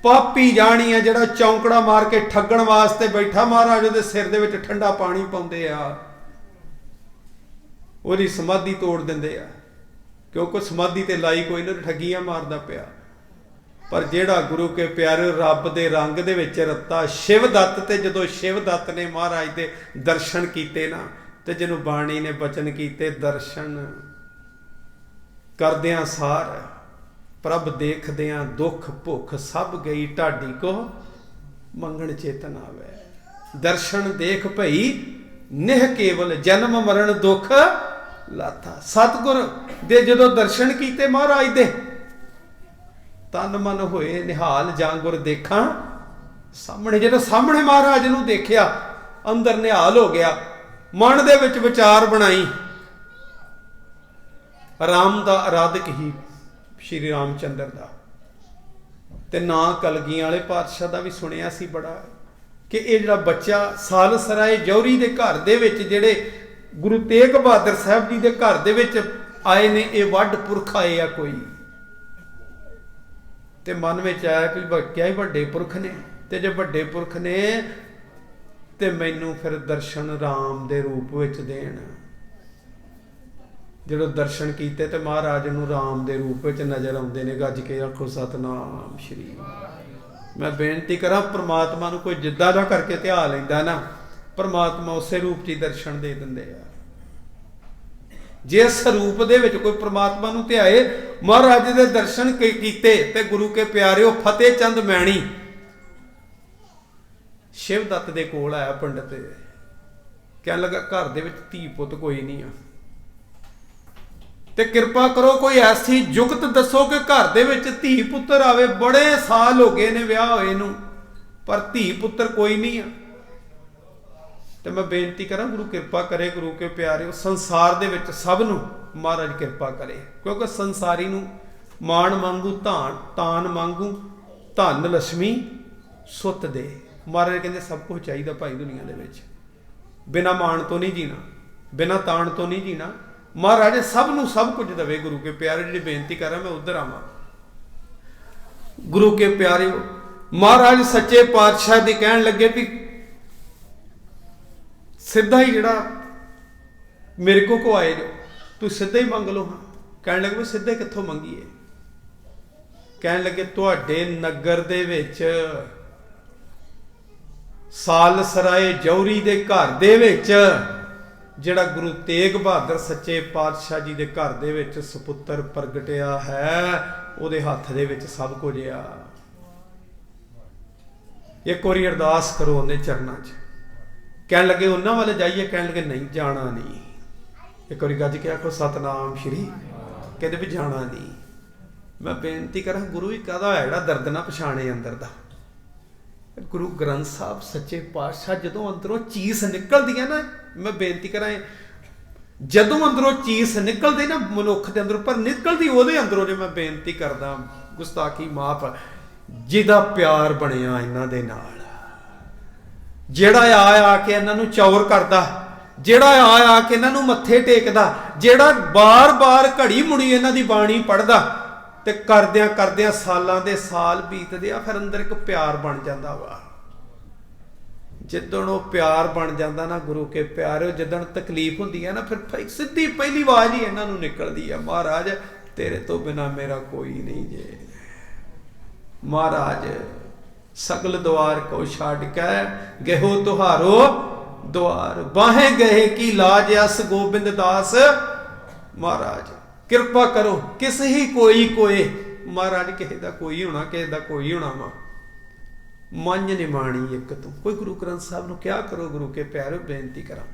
ਪਾਪੀ ਜਾਣੀਆਂ। ਜਿਹੜਾ ਚੌਂਕੜਾ ਮਾਰ ਕੇ ਠੱਗਣ ਵਾਸਤੇ ਬੈਠਾ, ਮਹਾਰਾਜ ਉਹਦੇ ਸਿਰ ਦੇ ਵਿੱਚ ਠੰਡਾ ਪਾਣੀ ਪਾਉਂਦੇ ਆ, ਉਹਦੀ ਸਮਾਧੀ ਤੋੜ ਦਿੰਦੇ ਆ। ਕਿਉਂਕਿ ਸਮਾਧੀ ਤੇ ਲਾਈ ਕੋਈ ਨਾ, ਠੱਗੀਆਂ ਮਾਰਦਾ ਪਿਆ। ਪਰ ਜਿਹੜਾ ਗੁਰੂ ਕੇ ਪਿਆਰੇ ਰੱਬ ਦੇ ਰੰਗ ਦੇ ਵਿੱਚ ਰੱਤਾ ਸ਼ਿਵਦੱਤ, ਤੇ ਜਦੋਂ ਸ਼ਿਵਦੱਤ ਨੇ ਮਹਾਰਾਜ ਦੇ ਦਰਸ਼ਨ ਕੀਤੇ ਨਾ, ਤੇ ਜਿਹਨੂੰ ਬਾਣੀ ਨੇ ਬਚਨ ਕੀਤੇ, ਦਰਸ਼ਨ ਕਰਦਿਆਂ ਸਾਰ ਪ੍ਰਭ ਦੇਖਦਿਆਂ ਦੁੱਖ ਭੁੱਖ ਸਭ ਗਈ ਢਾਡੀ ਕੋ ਮੰਗਣ ਚੇਤਨ ਆਵੇ। ਦਰਸ਼ਨ ਦੇਖ ਭਈ ਨਿਹ ਕੇਵਲ ਜਨਮ ਮਰਨ ਦੁੱਖ ਲਾਥਾ। ਸਤਿਗੁਰ ਦੇ ਜਦੋਂ ਦਰਸ਼ਨ ਕੀਤੇ ਮਹਾਰਾਜ ਦੇ, ਤਨ ਮਨ ਹੋਏ ਨਿਹਾਲ ਜਾਂ ਗੁਰ ਦੇਖਾਂ ਸਾਹਮਣੇ। ਜਦੋਂ ਸਾਹਮਣੇ ਮਹਾਰਾਜ ਨੂੰ ਦੇਖਿਆ, ਅੰਦਰ ਨਿਹਾਲ ਹੋ ਗਿਆ। ਮਨ ਦੇ ਵਿੱਚ ਵਿਚਾਰ ਬਣਾਈ, ਰਾਮ ਦਾ ਅਰਾਧਕ ਹੀ ਸ਼੍ਰੀ ਰਾਮਚੰਦਰ ਦਾ, ਤੇ ਨਾਂ ਕਲਗੀਆਂ ਵਾਲੇ ਪਾਤਸ਼ਾਹ ਦਾ ਵੀ ਸੁਣਿਆ ਸੀ ਬੜਾ, ਕਿ ਇਹ ਜਿਹੜਾ ਬੱਚਾ ਸਾਲਸਰਾਏ ਜੌਹਰੀ ਦੇ ਘਰ ਦੇ ਵਿੱਚ, ਜਿਹੜੇ ਗੁਰੂ ਤੇਗ ਬਹਾਦਰ ਸਾਹਿਬ ਜੀ ਦੇ ਘਰ ਦੇ ਵਿੱਚ ਆਏ ਨੇ, ਇਹ ਵੱਡ ਪੁਰਖ ਆਏ ਆ ਕੋਈ। ਤੇ ਮਨ ਵਿੱਚ ਆਇਆ ਵੀ ਕਿਆ ਹੀ ਵੱਡੇ ਪੁਰਖ ਨੇ, ਤੇ ਜੇ ਵੱਡੇ ਪੁਰਖ ਨੇ ਤੇ ਮੈਨੂੰ ਫਿਰ ਦਰਸ਼ਨ ਰਾਮ ਦੇ ਰੂਪ ਵਿੱਚ ਦੇਣ। ਜਦੋਂ ਦਰਸ਼ਨ ਕੀਤੇ ਤੇ ਮਹਾਰਾਜ ਨੂੰ ਰਾਮ ਦੇ ਰੂਪ ਵਿੱਚ ਨਜ਼ਰ ਆਉਂਦੇ ਨੇ। ਗੱਜ ਕੇ ਆਖੋ ਸਤਨਾਮ ਸ਼੍ਰੀ। ਮੈਂ ਬੇਨਤੀ ਕਰਾਂ, ਪ੍ਰਮਾਤਮਾ ਨੂੰ ਕੋਈ ਜਿੱਦਾਂ ਦਾ ਕਰਕੇ ਧਿਆ ਲੈਂਦਾ ਨਾ, ਪ੍ਰਮਾਤਮਾ ਉਸੇ ਰੂਪ 'ਚ ਹੀ ਦਰਸ਼ਨ ਦੇ ਦਿੰਦੇ ਆ। ਜੇ ਸਰੂਪ ਦੇ ਵਿੱਚ ਕੋਈ ਪ੍ਰਮਾਤਮਾ ਨੂੰ ਧਿਆਏ, ਮਹਾਰਾਜ ਦੇ ਦਰਸ਼ਨ ਕੀਤੇ ਤੇ ਗੁਰੂ ਕੇ ਪਿਆਰਿਓ ਫਤਿਹ ਚੰਦ ਮੈਣੀ ਸ਼ਿਵ ਦੱਤ ਦੇ ਕੋਲ ਆਇਆ ਪੰਡਤ, ਕਹਿਣ ਲੱਗਾ ਘਰ ਦੇ ਵਿੱਚ ਧੀ ਪੁੱਤ ਕੋਈ ਨਹੀਂ ਆ, ਤੇ ਕਿਰਪਾ ਕਰੋ ਕੋਈ ਐਸੀ ਜੁਗਤ ਦੱਸੋ ਕਿ ਘਰ ਦੇ ਵਿੱਚ ਧੀ ਪੁੱਤਰ ਆਵੇ। ਬੜੇ ਸਾਲ ਹੋ ਗਏ ਨੇ ਵਿਆਹ ਹੋਏ ਨੂੰ, ਪਰ ਧੀ ਪੁੱਤਰ ਕੋਈ ਨਹੀਂ ਆ। ਤੇ ਮੈਂ ਬੇਨਤੀ ਕਰਾਂ, ਗੁਰੂ ਕਿਰਪਾ ਕਰੇ। ਗੁਰੂ ਕੇ ਪਿਆਰਿਓ, ਸੰਸਾਰ ਦੇ ਵਿੱਚ ਸਭ ਨੂੰ ਮਹਾਰਾਜ ਕਿਰਪਾ ਕਰੇ, ਕਿਉਂਕਿ ਸੰਸਾਰੀ ਨੂੰ ਮਾਣ ਮੰਗੂ ਤਾਨ ਮੰਗੂ ਧਨ ਲక్ష్ਮੀ ਸੁੱਤ ਦੇ। ਮਹਾਰਾਜ ਕਹਿੰਦੇ ਸਭ ਕੁਝ ਚਾਹੀਦਾ ਭਾਈ ਦੁਨੀਆ ਦੇ ਵਿੱਚ, ਬਿਨਾਂ ਮਾਣ ਤੋਂ ਨਹੀਂ ਜੀਣਾ, ਬਿਨਾਂ ਤਾਣ ਤੋਂ ਨਹੀਂ ਜੀਣਾ। ਮਹਾਰਾਜ ਸਭ ਨੂੰ ਸਭ ਕੁਝ ਦੇਵੇ। ਗੁਰੂ ਕੇ ਪਿਆਰੇ, ਜਿਹੜੀ ਬੇਨਤੀ ਕਰ ਰਿਹਾ ਮੈਂ ਉਧਰ ਆਵਾਂ। ਗੁਰੂ ਕੇ ਪਿਆਰਿਓ, ਮਹਾਰਾਜ ਸੱਚੇ ਪਾਤਸ਼ਾਹ ਦੀ ਕਹਿਣ ਲੱਗੇ ਵੀ ਸਿੱਧਾ ਹੀ ਜਿਹੜਾ ਮੇਰੇ ਕੋ ਆਏ ਜੋ ਤੂੰ ਸਿੱਧਾ ਹੀ ਮੰਗ ਲਓ। ਹਾਂ, ਕਹਿਣ ਲੱਗੇ ਵੀ ਸਿੱਧੇ ਕਿੱਥੋਂ ਮੰਗੀਏ? ਕਹਿਣ ਲੱਗੇ ਤੁਹਾਡੇ ਨਗਰ ਦੇ ਵਿੱਚ ਸਾਲਸਰਾਏ ਜੌਹਰੀ ਦੇ ਘਰ ਦੇ ਵਿੱਚ ਜਿਹੜਾ ਗੁਰੂ ਤੇਗ ਬਹਾਦਰ ਸੱਚੇ ਪਾਤਸ਼ਾਹ ਜੀ ਦੇ ਘਰ ਦੇ ਵਿੱਚ ਸੁਪੁੱਤਰ ਪ੍ਰਗਟਿਆ ਹੈ, ਉਹਦੇ ਹੱਥ ਦੇ ਵਿੱਚ ਸਭ ਕੁਝ ਆ। ਇੱਕ ਵਾਰੀ ਅਰਦਾਸ ਕਰੋ ਉਹਦੇ ਚਰਨਾਂ 'ਚ। ਕਹਿਣ ਲੱਗੇ ਉਹਨਾਂ ਵੱਲ ਜਾਈਏ? ਕਹਿਣ ਲੱਗੇ ਨਹੀਂ, ਜਾਣਾ ਨਹੀਂ। ਇੱਕ ਵਾਰੀ ਗੱਜ ਕੇ ਆਖੋ ਸਤਨਾਮ ਸ਼੍ਰੀ। ਕਹਿੰਦੇ ਵੀ ਜਾਣਾ ਨਹੀਂ। ਮੈਂ ਬੇਨਤੀ ਕਰਾਂ, ਗੁਰੂ ਵੀ ਕਾਹਦਾ ਹੋਇਆ ਜਿਹੜਾ ਦਰਦ ਨਾ ਪਛਾਣੇ ਅੰਦਰ ਦਾ। ਗੁਰੂ ਗ੍ਰੰਥ ਸਾਹਿਬ ਸੱਚੇ ਪਾਤਸ਼ਾਹ ਜਦੋਂ ਅੰਦਰੋਂ ਚੀਸ ਨਿਕਲਦੀ ਹੈ ਨਾ, ਮੈਂ ਬੇਨਤੀ ਕਰਾਂ, ਜਦੋਂ ਅੰਦਰੋਂ ਚੀਸ ਨਿਕਲਦੀ ਨਾ ਮਨੁੱਖ ਦੇ ਅੰਦਰੋਂ, ਪਰ ਨਿਕਲਦੀ ਉਹਦੇ ਅੰਦਰੋਂ ਜੇ ਮੈਂ ਬੇਨਤੀ ਕਰਦਾ, ਗੁਸਤਾਖੀ ਮਾਫ, ਜਿਹਦਾ ਪਿਆਰ ਬਣਿਆ ਇਹਨਾਂ ਦੇ ਨਾਲ, ਜਿਹੜਾ ਆ ਕੇ ਇਹਨਾਂ ਨੂੰ ਚੌਰ ਕਰਦਾ, ਜਿਹੜਾ ਆ ਕੇ ਇਹਨਾਂ ਨੂੰ ਮੱਥੇ ਟੇਕਦਾ, ਜਿਹੜਾ ਬਾਰ-ਬਾਰ ਘੜੀ ਮੁੜੀ ਇਹਨਾਂ ਦੀ ਬਾਣੀ ਪੜ੍ਹਦਾ, ਤੇ ਕਰਦਿਆਂ ਕਰਦਿਆਂ ਸਾਲਾਂ ਦੇ ਸਾਲ ਬੀਤਦੇ ਆ, ਫਿਰ ਅੰਦਰ ਇੱਕ ਪਿਆਰ ਬਣ ਜਾਂਦਾ ਵਾ। ਜਿੱਦਣ ਉਹ ਪਿਆਰ ਬਣ ਜਾਂਦਾ ਨਾ ਗੁਰੂ ਕੇ ਪਿਆਰਿਓ, ਜਿੱਦਣ ਤਕਲੀਫ ਹੁੰਦੀ ਹੈ ਨਾ, ਫਿਰ ਸਿੱਧੀ ਪਹਿਲੀ ਆਵਾਜ਼ ਹੀ ਇਹਨਾਂ ਨੂੰ ਨਿਕਲਦੀ ਆ, ਮਹਾਰਾਜ ਤੇਰੇ ਤੋਂ ਬਿਨਾ ਮੇਰਾ ਕੋਈ ਨਹੀਂ ਜੇ। ਮਹਾਰਾਜ ਸਗਲ ਦੁਆਰ ਕੋ ਛੱਡ ਕੇ ਗਇਓ ਤੁਹਾਰੋ ਦੁਆਰ, ਬਾਹੇ ਗਏ ਕੀ ਲਾਜ ਅਸ ਗੋਬਿੰਦ ਦਾਸ। ਮਹਾਰਾਜ ਕਿਰਪਾ ਕਰੋ, ਕਿਸੇ ਹੀ ਕੋਈ ਕੋਏ। ਮਹਾਰਾਜ ਕਿਸੇ ਦਾ ਕੋਈ ਹੋਣਾ, ਕਿਸੇ ਦਾ ਕੋਈ ਹੋਣਾ ਵਾ, ਮੰਨ ਨਿਮਾਣੀ ਇੱਕ ਤੂੰ। ਕੋਈ ਗੁਰੂ ਗ੍ਰੰਥ ਸਾਹਿਬ ਨੂੰ ਕਿਹਾ ਕਰੋ, ਗੁਰੂ ਕੇ ਪਿਆਰਿਓ ਬੇਨਤੀ ਕਰਾਂ,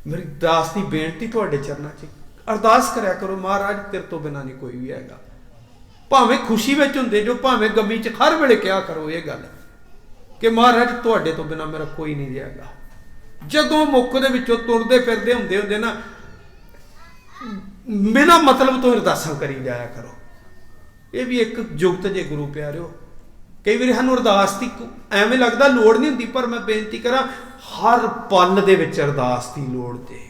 ਮੇਰੀ ਦਾਸ ਦੀ ਬੇਨਤੀ ਤੁਹਾਡੇ ਚਰਨਾਂ 'ਚ ਅਰਦਾਸ ਕਰਿਆ ਕਰੋ, ਮਹਾਰਾਜ ਤੇਰੇ ਤੋਂ ਬਿਨਾਂ ਨਹੀਂ ਕੋਈ ਵੀ ਹੈਗਾ। ਭਾਵੇਂ ਖੁਸ਼ੀ ਵਿੱਚ ਹੁੰਦੇ ਜੋ, ਭਾਵੇਂ ਗਮੀ 'ਚ, ਹਰ ਵੇਲੇ ਕਿਹਾ ਕਰੋ ਇਹ ਗੱਲ ਕਿ ਮਹਾਰਾਜ ਤੁਹਾਡੇ ਤੋਂ ਬਿਨਾਂ ਮੇਰਾ ਕੋਈ ਨਹੀਂ ਹੈਗਾ। ਜਦੋਂ ਮੁੱਖ ਦੇ ਵਿੱਚੋਂ ਤੁਰਦੇ ਫਿਰਦੇ ਹੁੰਦੇ ਨਾ, ਬਿਨਾਂ ਮਤਲਬ ਤੋਂ ਅਰਦਾਸਾਂ ਕਰੀ ਜਾਇਆ ਕਰੋ। ਇਹ ਵੀ ਇੱਕ ਜੁਗਤ ਜੇ ਗੁਰੂ ਪਿਆਰਿਓ। ਕਈ ਵਾਰੀ ਸਾਨੂੰ ਅਰਦਾਸ ਦੀ ਐਵੇਂ ਲੱਗਦਾ ਲੋੜ ਨਹੀਂ ਹੁੰਦੀ, ਪਰ ਮੈਂ ਬੇਨਤੀ ਕਰਾਂ, ਹਰ ਪਲ ਦੇ ਵਿੱਚ ਅਰਦਾਸ ਦੀ ਲੋੜ ਜੇ,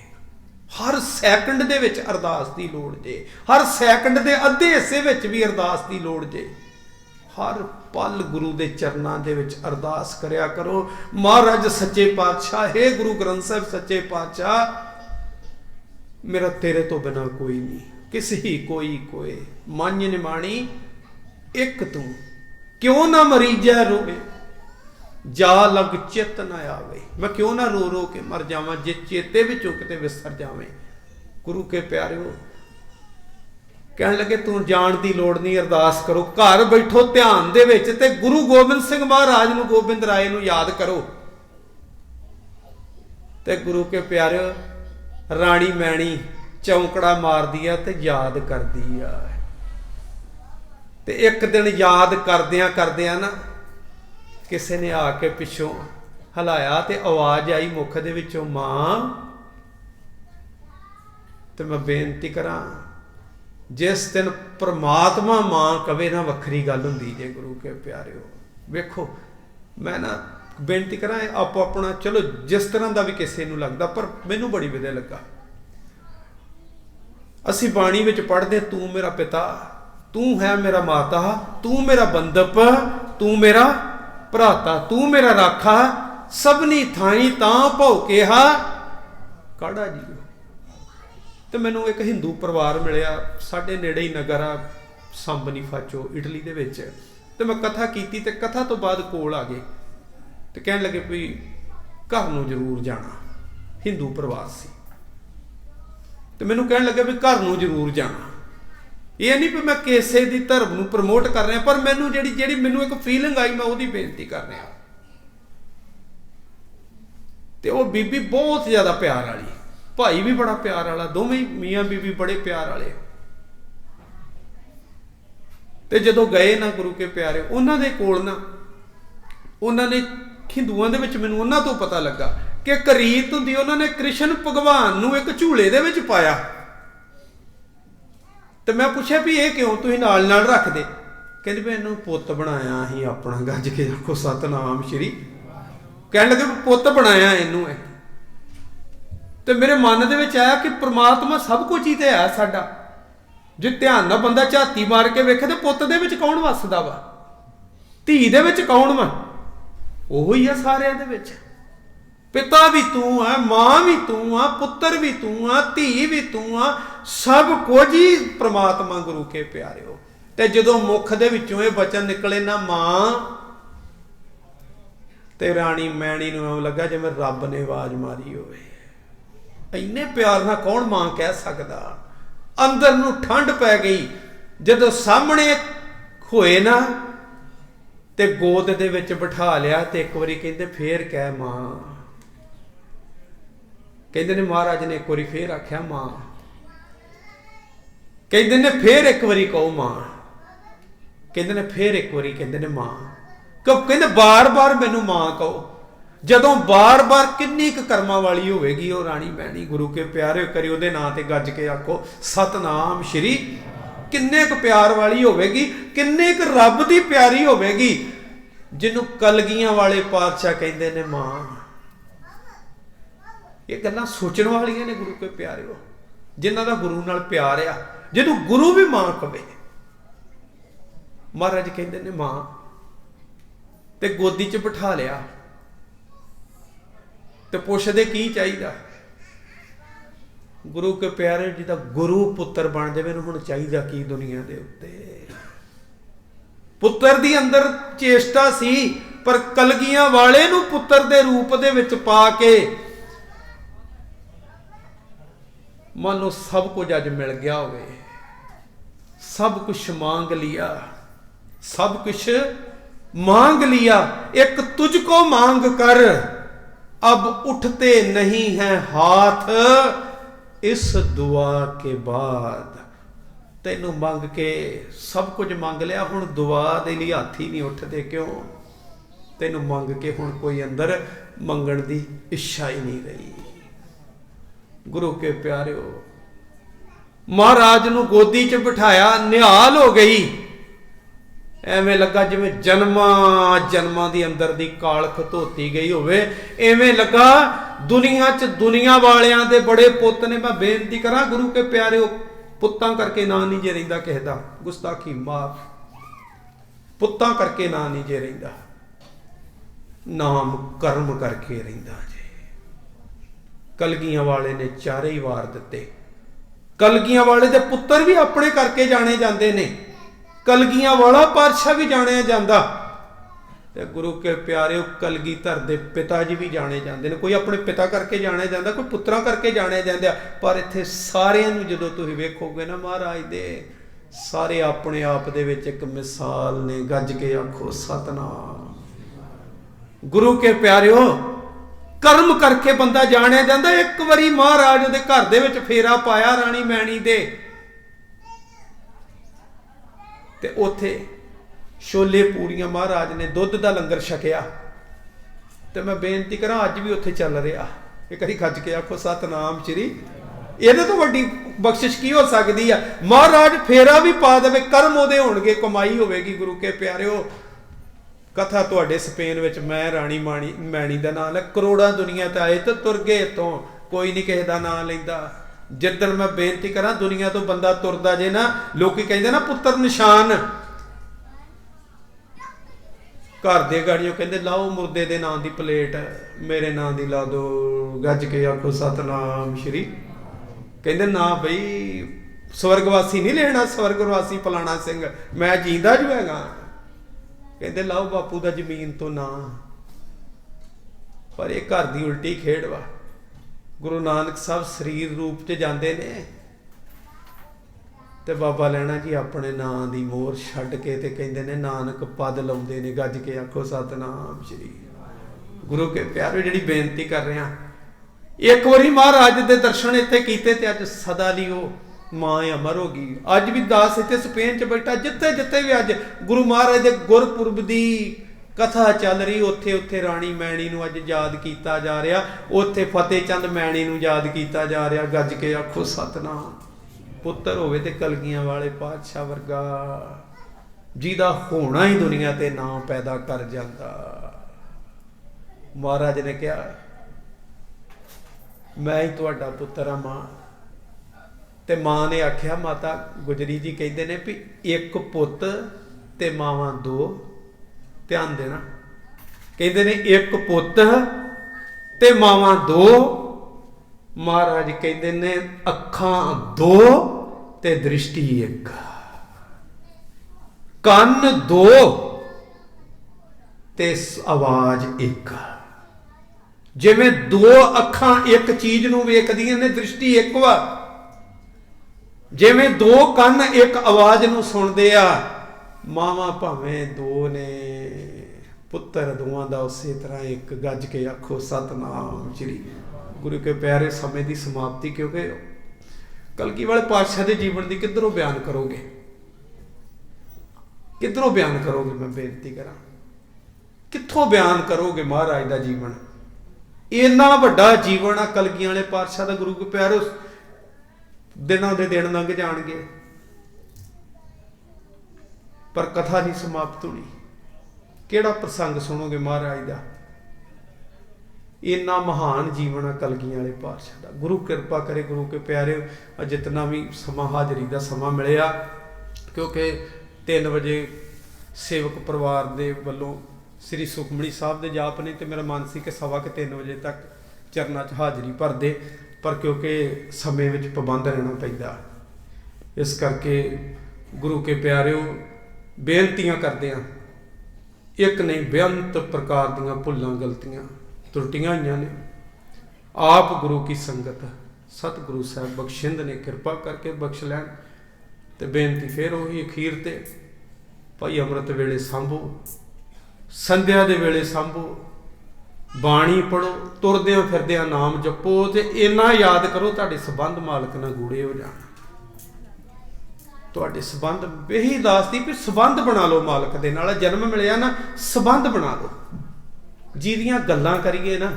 ਹਰ ਸੈਕਿੰਡ ਦੇ ਵਿੱਚ ਅਰਦਾਸ ਦੀ ਲੋੜ ਜੇ, ਹਰ ਸੈਕਿੰਡ ਦੇ ਅੱਧੇ ਹਿੱਸੇ ਵਿੱਚ ਵੀ ਅਰਦਾਸ ਦੀ ਲੋੜ ਜੇ। ਹਰ ਪਲ ਗੁਰੂ ਦੇ ਚਰਨਾਂ ਦੇ ਵਿੱਚ ਅਰਦਾਸ ਕਰਿਆ ਕਰੋ। ਮਹਾਰਾਜ ਸੱਚੇ ਪਾਤਸ਼ਾਹ, ਹੇ ਗੁਰੂ ਗ੍ਰੰਥ ਸਾਹਿਬ ਸੱਚੇ ਪਾਤਸ਼ਾਹ, ਮੇਰਾ ਤੇਰੇ ਤੋਂ ਬਿਨਾ ਕੋਈ ਨਹੀਂ, ਕਿਸੇ ਹੀ ਕੋਈ ਕੋਏ, ਮੰਨ ਨਿਮਾਣੀ ਇੱਕ ਤੂੰ। ਕਿਉਂ ਨਾ ਮਰੀਜੈ ਰੋਵੇ, ਜਾ ਲਗ ਚਿਤ ਨਾ ਆਵੇ। ਮੈਂ ਕਿਉਂ ਨਾ ਰੋ ਰੋ ਕੇ ਮਰ ਜਾਵਾਂ, ਜੇ ਚੇਤੇ ਵਿੱਚੋਂ ਕਿਤੇ ਵਿਸਰ ਜਾਵੇਂ। ਗੁਰੂ ਕੇ ਪਿਆਰਿਓ, ਕਹਿਣ ਲੱਗੇ ਤੂੰ ਜਾਣ ਦੀ ਲੋੜ ਨਹੀਂ, ਅਰਦਾਸ ਕਰੋ, ਘਰ ਬੈਠੋ ਧਿਆਨ ਦੇ ਵਿੱਚ, ਤੇ ਗੁਰੂ ਗੋਬਿੰਦ ਸਿੰਘ ਮਹਾਰਾਜ ਨੂੰ, ਗੋਬਿੰਦ ਰਾਏ ਨੂੰ ਯਾਦ ਕਰੋ। ਤੇ ਗੁਰੂ ਕੇ ਪਿਆਰਿਓ, ਰਾਣੀ ਮੈਣੀ ਚੌਂਕੜਾ ਮਾਰਦੀ ਆ ਤੇ ਯਾਦ ਕਰਦੀ ਆ। ਤੇ ਇੱਕ ਦਿਨ ਯਾਦ ਕਰਦਿਆਂ ਕਰਦਿਆਂ ਨਾ, ਕਿਸੇ ਨੇ ਆ ਕੇ ਪਿੱਛੋਂ ਹਿਲਾਇਆ ਤੇ ਆਵਾਜ਼ ਆਈ ਮੁੱਖ ਦੇ ਵਿੱਚੋਂ, ਮਾਂ। ਤੇ ਮੈਂ ਬੇਨਤੀ ਕਰਾਂ, ਜਿਸ ਦਿਨ ਪ੍ਰਮਾਤਮਾ ਮਾਂ ਕਵੇ ਨਾ, ਵੱਖਰੀ ਗੱਲ ਹੁੰਦੀ ਜੇ ਗੁਰੂ ਕੇ ਪਿਆਰਿਓ। ਵੇਖੋ, ਮੈਂ ਨਾ ਬੇਨਤੀ ਕਰਾਂ, ਆਪੋ ਆਪਣਾ, ਚਲੋ ਜਿਸ ਤਰ੍ਹਾਂ ਦਾ ਵੀ ਕਿਸੇ ਨੂੰ ਲੱਗਦਾ, ਪਰ ਮੈਨੂੰ ਬੜੀ ਵਧੀਆ ਲੱਗਾ। ਅਸੀਂ ਬਾਣੀ ਵਿੱਚ ਪੜ੍ਹਦੇ, ਤੂੰ ਮੇਰਾ ਪਿਤਾ तू है मेरा माता, तू मेरा बंदप, तू मेरा भराता, तू मेरा राखा, सबनी थाई तां भौकेहा काढ़ा जी। तो मैनू एक हिंदू परिवार मिलिया, साढ़े नेड़े ही नगर आ सांबनी फाचो इटली दे विच। तो मैं कथा की, तो कथा तो बाद कोल आ गए तो कहन लगे भी घर नूं जरूर जाना। हिंदू परिवार सी, तो मैनू कहन लगे भी घर नूं जरूर जाना। ये नहीं भी मैं किसी दी धर्म नूं प्रमोट कर रहा, पर मैनू जी मैनू एक फीलिंग आई, मैं उसकी बेनती कर रहा। तो वो बीबी बहुत ज्यादा प्यार वाली, भाई भी बड़ा प्यार वाला, दोवें मियाँ बीबी बड़े प्यार वाले। तो जो गए ना गुरु के प्यारे, उन्होंने कोल ना उन्होंने हिंदुओं के मैनू उन्होंने तो पता लगा कि एक रीत होंदी, उन्होंने कृष्ण भगवान नूं एक झूले दे विच पाया। तो मैं पूछा भी ये क्यों तुसीं नाल नाल रख दे? कहंदे भी इन्हूं पुत्त बनाया असीं अपना, गज के आखो सतनाम श्री। कहण लगे पुत्त बनाया इनू है। तो मेरे मन दे विच आया कि परमात्मा सब कुछ ही तो है साडा। जे ध्यान नाल बंदा झाती मार के वेखे तो पुत्त दे विच कौन वसदा वा, धी दे विच कौन वा? ओहो ही है सारियां दे विच। पिता भी तू है, मां भी तू है, पुत्र भी तू है, धी भी तू है, सब कुछ ही परमात्मा गुरु के प्यारे हो। ते जदों मुख दे विचों ये वचन निकले ना मां, ते राणी मैणी नूं इउं लगा जिवें रब ने आवाज मारी होवे। इन्ने प्यार नाल कौन मां कह सकदा? अंदर नूं ठंड पै गई जदों सामने होए ना, ते गोद दे विच बिठा लिया। ते एक बारी कहंदे फेर कह मां। कहते ने महाराज ने एक बारी फिर आख्या मां। कहते ने फिर एक बारी कहो मां। कहते ने फिर एक बारी कहते ने मां। क्यों कहते बार बार मैनू मां कहो। जदों बार बार किन्नी क कर्मां वाली होवेगी वो राणी मैणी गुरु के प्यारे, करी उहदे नां ते गज के आखो सतनाम श्री। किन्ने क प्यार वाली होवेगी, किन्ने क रब दी प्यारी होवेगी, जिन्हों कलगियां वाले पातशाह कहते ने मां। ये गल्लां सोचण वालियां ने गुरु के प्यारे हो, जिन्हां दा गुरु नाल प्यार आ, जिन्हों गुरु भी मां कवे। महाराज कहते ने मां, ते गोदी च बिठा लिया। ते पुछदे की चाहिदा? गुरु के प्यारे जी दा गुरु पुत्र बन जावे, हुण चाहिदा की दुनिया दे उत्ते? पुत्र दी अंदर चेष्टा सी, पर कलगियां वाले नूं पुत्र दे रूप दे विच पा के मानो सब कुछ अज मिल गया होवे। सब कुछ मांग लिया, सब कुछ मांग लिया। एक तुझको मांग कर अब उठते नहीं हैं हाथ इस दुआ के बाद। तेनू मंग के सब कुछ मंग लिया, हुण दुआ दे लिए हाथ ही नहीं उठते। क्यों? तेनू मंग के हुण कोई अंदर मंगण दी इच्छा ही नहीं रही। गुरु के प्यारे हो, महाराज नूं गोदी च बिठाया, निहाल हो गई। एवें लगा जिवें जन्मां जन्मां दी अंदर दी कालख धोती गई होवे। एवें लगा दुनिया च दुनिया वालियां दे बड़े पुੱਤ ने। मैं बेनती करा गुरु के प्यारे हो, पुत्तां करके ना नहीं जे रहिंदा किसे दा, गुस्ताखी माफ। पुत्तां करके ना नहीं जे रहिंदा, नाम कर्म करके रहिंदा जे। कलगियां वाले ने चारे ही वार दिते। कलगियां वाले दे पुत्तर भी अपने करके जाने जाते ने। कलगियां वाला पातशाह भी जाने जाता। ते गुरु के प्यारे कलगीधर दे पिता जी भी जाने जाते हैं। कोई अपने पिता करके जाने जाता, कोई पुत्रा करके जाने जाता। पर इत्थे सारिਆਂ ਨੂੰ ਜਦੋਂ ਤੁਸੀਂ ਵੇਖੋਗੇ ना महाराज दे सारे अपने आप दे विच एक मिसाल ने। गज के आखो सतनाम। गुरु के प्यारिओ कर्म करके बंदा जाने जाता। एक बारी महाराज दे घर दे विच फेरा पाया राणी मैणी दे, ते उथे छोले पूड़ियां महाराज ने दुध का लंगर छकिया। तो मैं बेनती करा अज भी उत्थे चल रहा। एक बारी खज के आखो सतनाम श्री। ये तो वड्डी बख्शिश की हो सकती है? महाराज फेरा भी पा दे, कर्म उहदे होणगे, कमाई होवेगी। गुरु के प्यारिओ कथा तुहाडे स्पेन विच मैं राणी मैणी का नाम है। करोड़ां दुनिया ते आए तो तुर गए इतों, कोई नहीं किसी का नाम लैंदा। जिदन मैं बेनती करा दुनिया तो बंदा तुरदा जे ना, लोग कहते ना पुत्र निशान, घर दे गाड़ियों कहते लाओ मुर्दे दे नां दी प्लेट, मेरे नां दी ला दो, गज के आखो सतनाम श्री। कहते ना बई स्वर्गवासी नहीं लेना, स्वर्गवासी फलाना सिंह, मैं जींदा जो हैगा। कहते लाओ बापू दा जमीन तो ना, पर यह घर की उल्टी खेड़ वा। गुरु नानक साहब शरीर रूप च जाते ने ते बाबा लैना जी अपने नां दी मोहर छड्ड के ते कहंदे ने नानक पद लाउंदे ने, गज के आखो सतनाम श्री। गुरु के प्यारे जिहड़ी बेनती कर रहे हैं, एक बारी महाराज दे दर्शन इत्थे कीते ते अज सदा लई ओह मां अमर होगी। अज भी दास इत्थे स्पेन च बैठा, जिथे जिथे भी अज गुरु महाराज दे गुरपुरब दी कथा चल रही, उत्थे उत्थे राणी मैणी नूं अज याद किया जा रहा, उत्थे फतेह चंद मैणी नूं याद किया जा रहा। गज के आखो सतनाम। पुत्र होवे ते कलगियां वाले पातशाह वर्गा, जिहदा होना ही दुनिया ते नाम पैदा कर जांदा। महाराज ने कहा मैं ही तुहाडा पुत्र हां मां। ते मां ने आख्या माता गुजरी जी कहते ने भी एक पुत ते मावां दो। ध्यान देना, कहते ने एक पुत ते मावां दो। महाराज कहते ने अखां दो ते दृष्टि एक, कान दो ते आवाज एक। जिवें दो अखां एक चीज नूं वेखदियां ने, दृष्टि एक वा। जिवें दो कान एक आवाज नूं सुनदे आ, मावां भावें दो ने, पुत्र दोवां दा उसे तरह एक। गज के आखो सतनाम श्री। गुरु के प्यारे समय की समाप्ति, क्योंकि कलगी वाले पातशाह के जीवन की किधरों बयान करोगे, किधरों बयान करोगे? मैं बेनती करा कित्थों बयान करोगे महाराज का जीवन? इन्ना वड्डा जीवन आ कलगियां वाले पातशाह का। गुरु के प्यारे दिनों के दिन लंघ जाणगे पर कथा नहीं समाप्त होनी। केड़ा प्रसंग सुनोगे महाराज का? इन्ना महान जीवन है कलगियां वाले पातशाह का। गुरु कृपा करे गुरु के प्यारे, जितना भी समा हाजरी का समा मिलिया, क्योंकि 3 बजे सेवक परिवार के वलों श्री सुखमणी साहब के जाप ने, तो मेरा मन से कि 3:15 बजे तक चरना च हाजरी भर दे, पर क्योंकि समय में पाबंद रहना पैंदा, इस करके गुरु के प्यारिओ बेनतियां करते हैं। एक नहीं बेअंत प्रकार दियां भुल्लां गलतियां त्रुटियां हुई ने। आप गुरु की संगत सतगुरु साहब बख्शिंद ने कृपा करके बख्श लैन। तो बेनती फिर वही अखीर ते भाई अमृत वेले सांभो, संध्या दे वेले सांभो, बाणी पढ़ो, तुरद्या फिरद्या नाम जपो, ते इन्ना याद करो तुहाडे संबंध मालक नाल गूढ़े हो जाण। तुहाडे संबंध यही दसदी भी संबंध बना लो मालक दे नाल। जन्म मिलिया ना, संबंध बना लो। जिहदियां गल्लां करिए ना,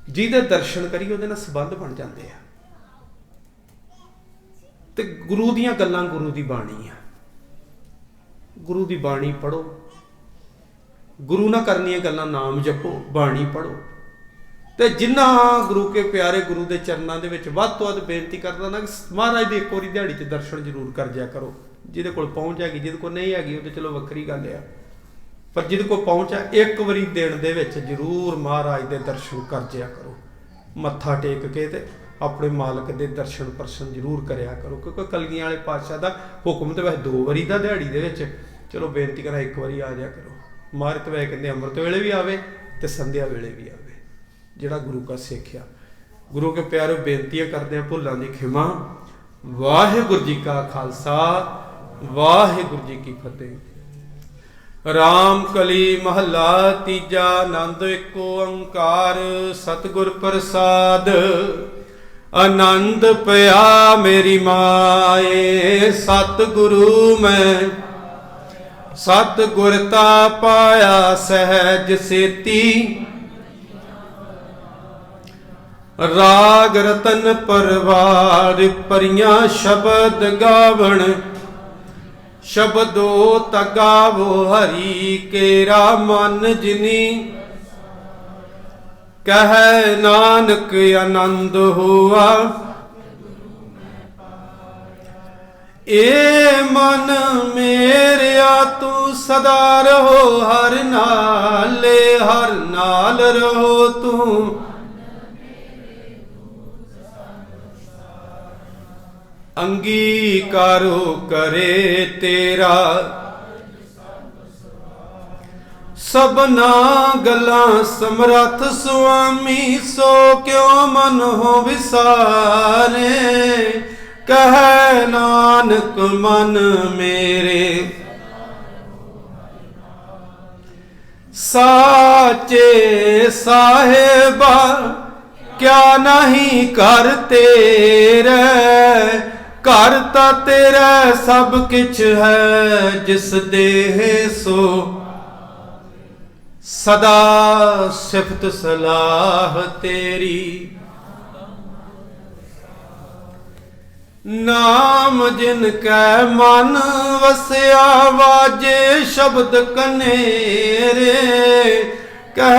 जिहदे दर्शन करिए, उहदे नाल संबंध बन जांदे आ। ते गुरु दीयां गल्लां गुरु दी बाणी आ। गुरु दी बाणी पढ़ो, गुरु ना करनियां गल्लां नाम जपो, बाणी पढ़ो। ते जिन्ना गुरु के प्यारे गुरु के चरणों के विच वध तो वध बेनती करदा ना, महाराज दे एक बारी दिहाड़ी च दर्शन जरूर कर जाया करो। जिहदे कोल पहुंच हैगी, जिहदे कोल नहीं हैगी, वो चलो वक्री गल है, पर जिहदे कोल पहुंच है एक बारी दिन दे विच जरूर महाराज दे दर्शन कर जाया करो। मत्था टेक के ते अपने मालक के दर्शन परसन जरूर करया करो, क्योंकि कलगियां वाले पातशाह का हुक्म तो वैसे 2 बारी दा दिहाड़ी दे विच, चलो बेनती करा एक बारी आ जाया करो। महाराज तो वैसे कहते अमृत वेले भी आवे ते संध्या वेले भी आवे, जिहड़ा गुरु का सिख आ। गुरु के प्यारे बेनतियां करते हैं, भुल्लां दी खिमा। वाहिगुरू जी का खालसा, वाहिगुरू जी की फतेह। राम कली महला तीजा, आनंद एको ओंकार, सतगुर प्रसाद। आनंद पया मेरी माए, सतगुरु मैं सतगुरता पाया सहज सेती। राग रतन परवार परियां शब्द गावण, शब्दो तगावो हरि केरा मन जिनी। कह नानक आनंद हुआ, ए मन मेरिया तू सदा रहो हर नाल रहो तू। अंगीकारो करे तेरा सबना गल्लां समरथ स्वामी, सो क्यों मन हो विसारे। कह नानक मन मेरे साचे साहेबा, क्या नहीं कर तेरे। घर ता तेरा सब किछ है, जिस देह सो सदा सिफत सलाह तेरी। नाम जिनकै मन वसया, वाजे शब्द कनेरे। कह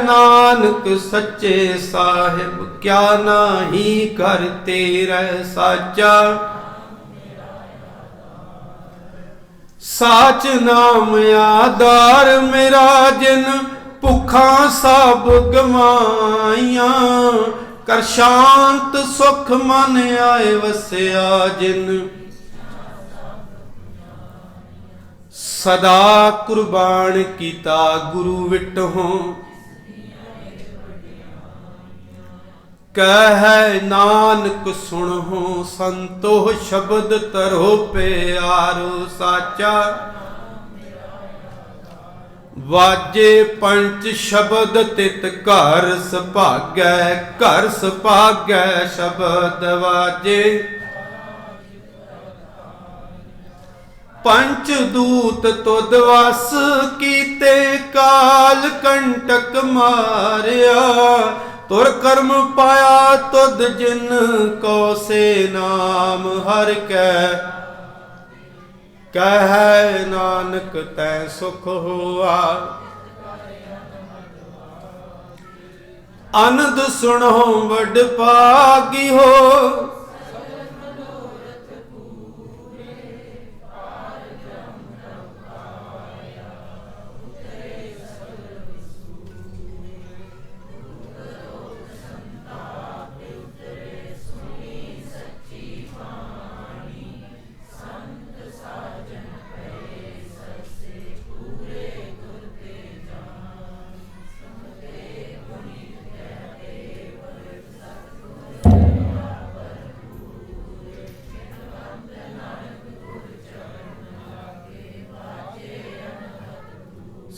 नानक सच्चे साहिब, क्या नाही कर तेरा साचा। साच नाम आधार मेरा, जिन भुखा सब गवाइया। कर शांत सुख मन आए वसया, जिन सदा कुर्बान कीता गुरु विटहों। कह नानक सुनहो संतो, शब्द तरो प्यारो साचा। वाजे पंच शब्द तित घर सुभागै, घर सुभागै शब्द वाजे। पंच दूत तुद वस कीते, काल कंटक मारिया। तुर कर्म पाया तुद जिन को, से नाम हर कै। कह नानक तै सुख होआ। अनद सुनो वड भागी हो,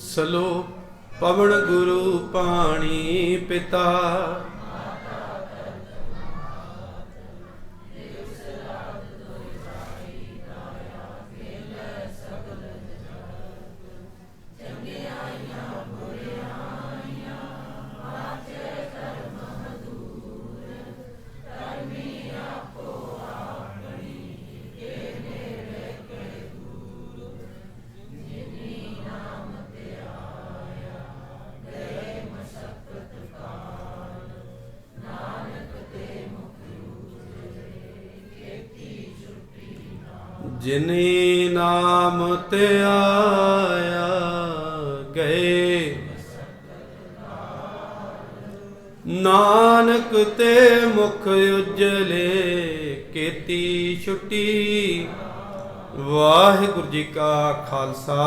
सलो पवन गुरु पाणी पिता। जिन्हीं नाम ते आया गए, नानक ते मुख उजले केती छुट्टी। वाहिगुरु जी का खालसा,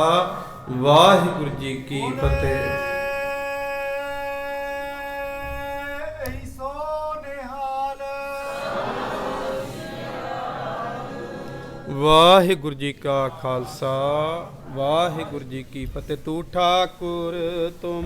वाहिगुरु जी की फतेह। वाहिगुरु जी का खालसा, वाहिगुरु जी की फतेह। तू ठाकुर तुम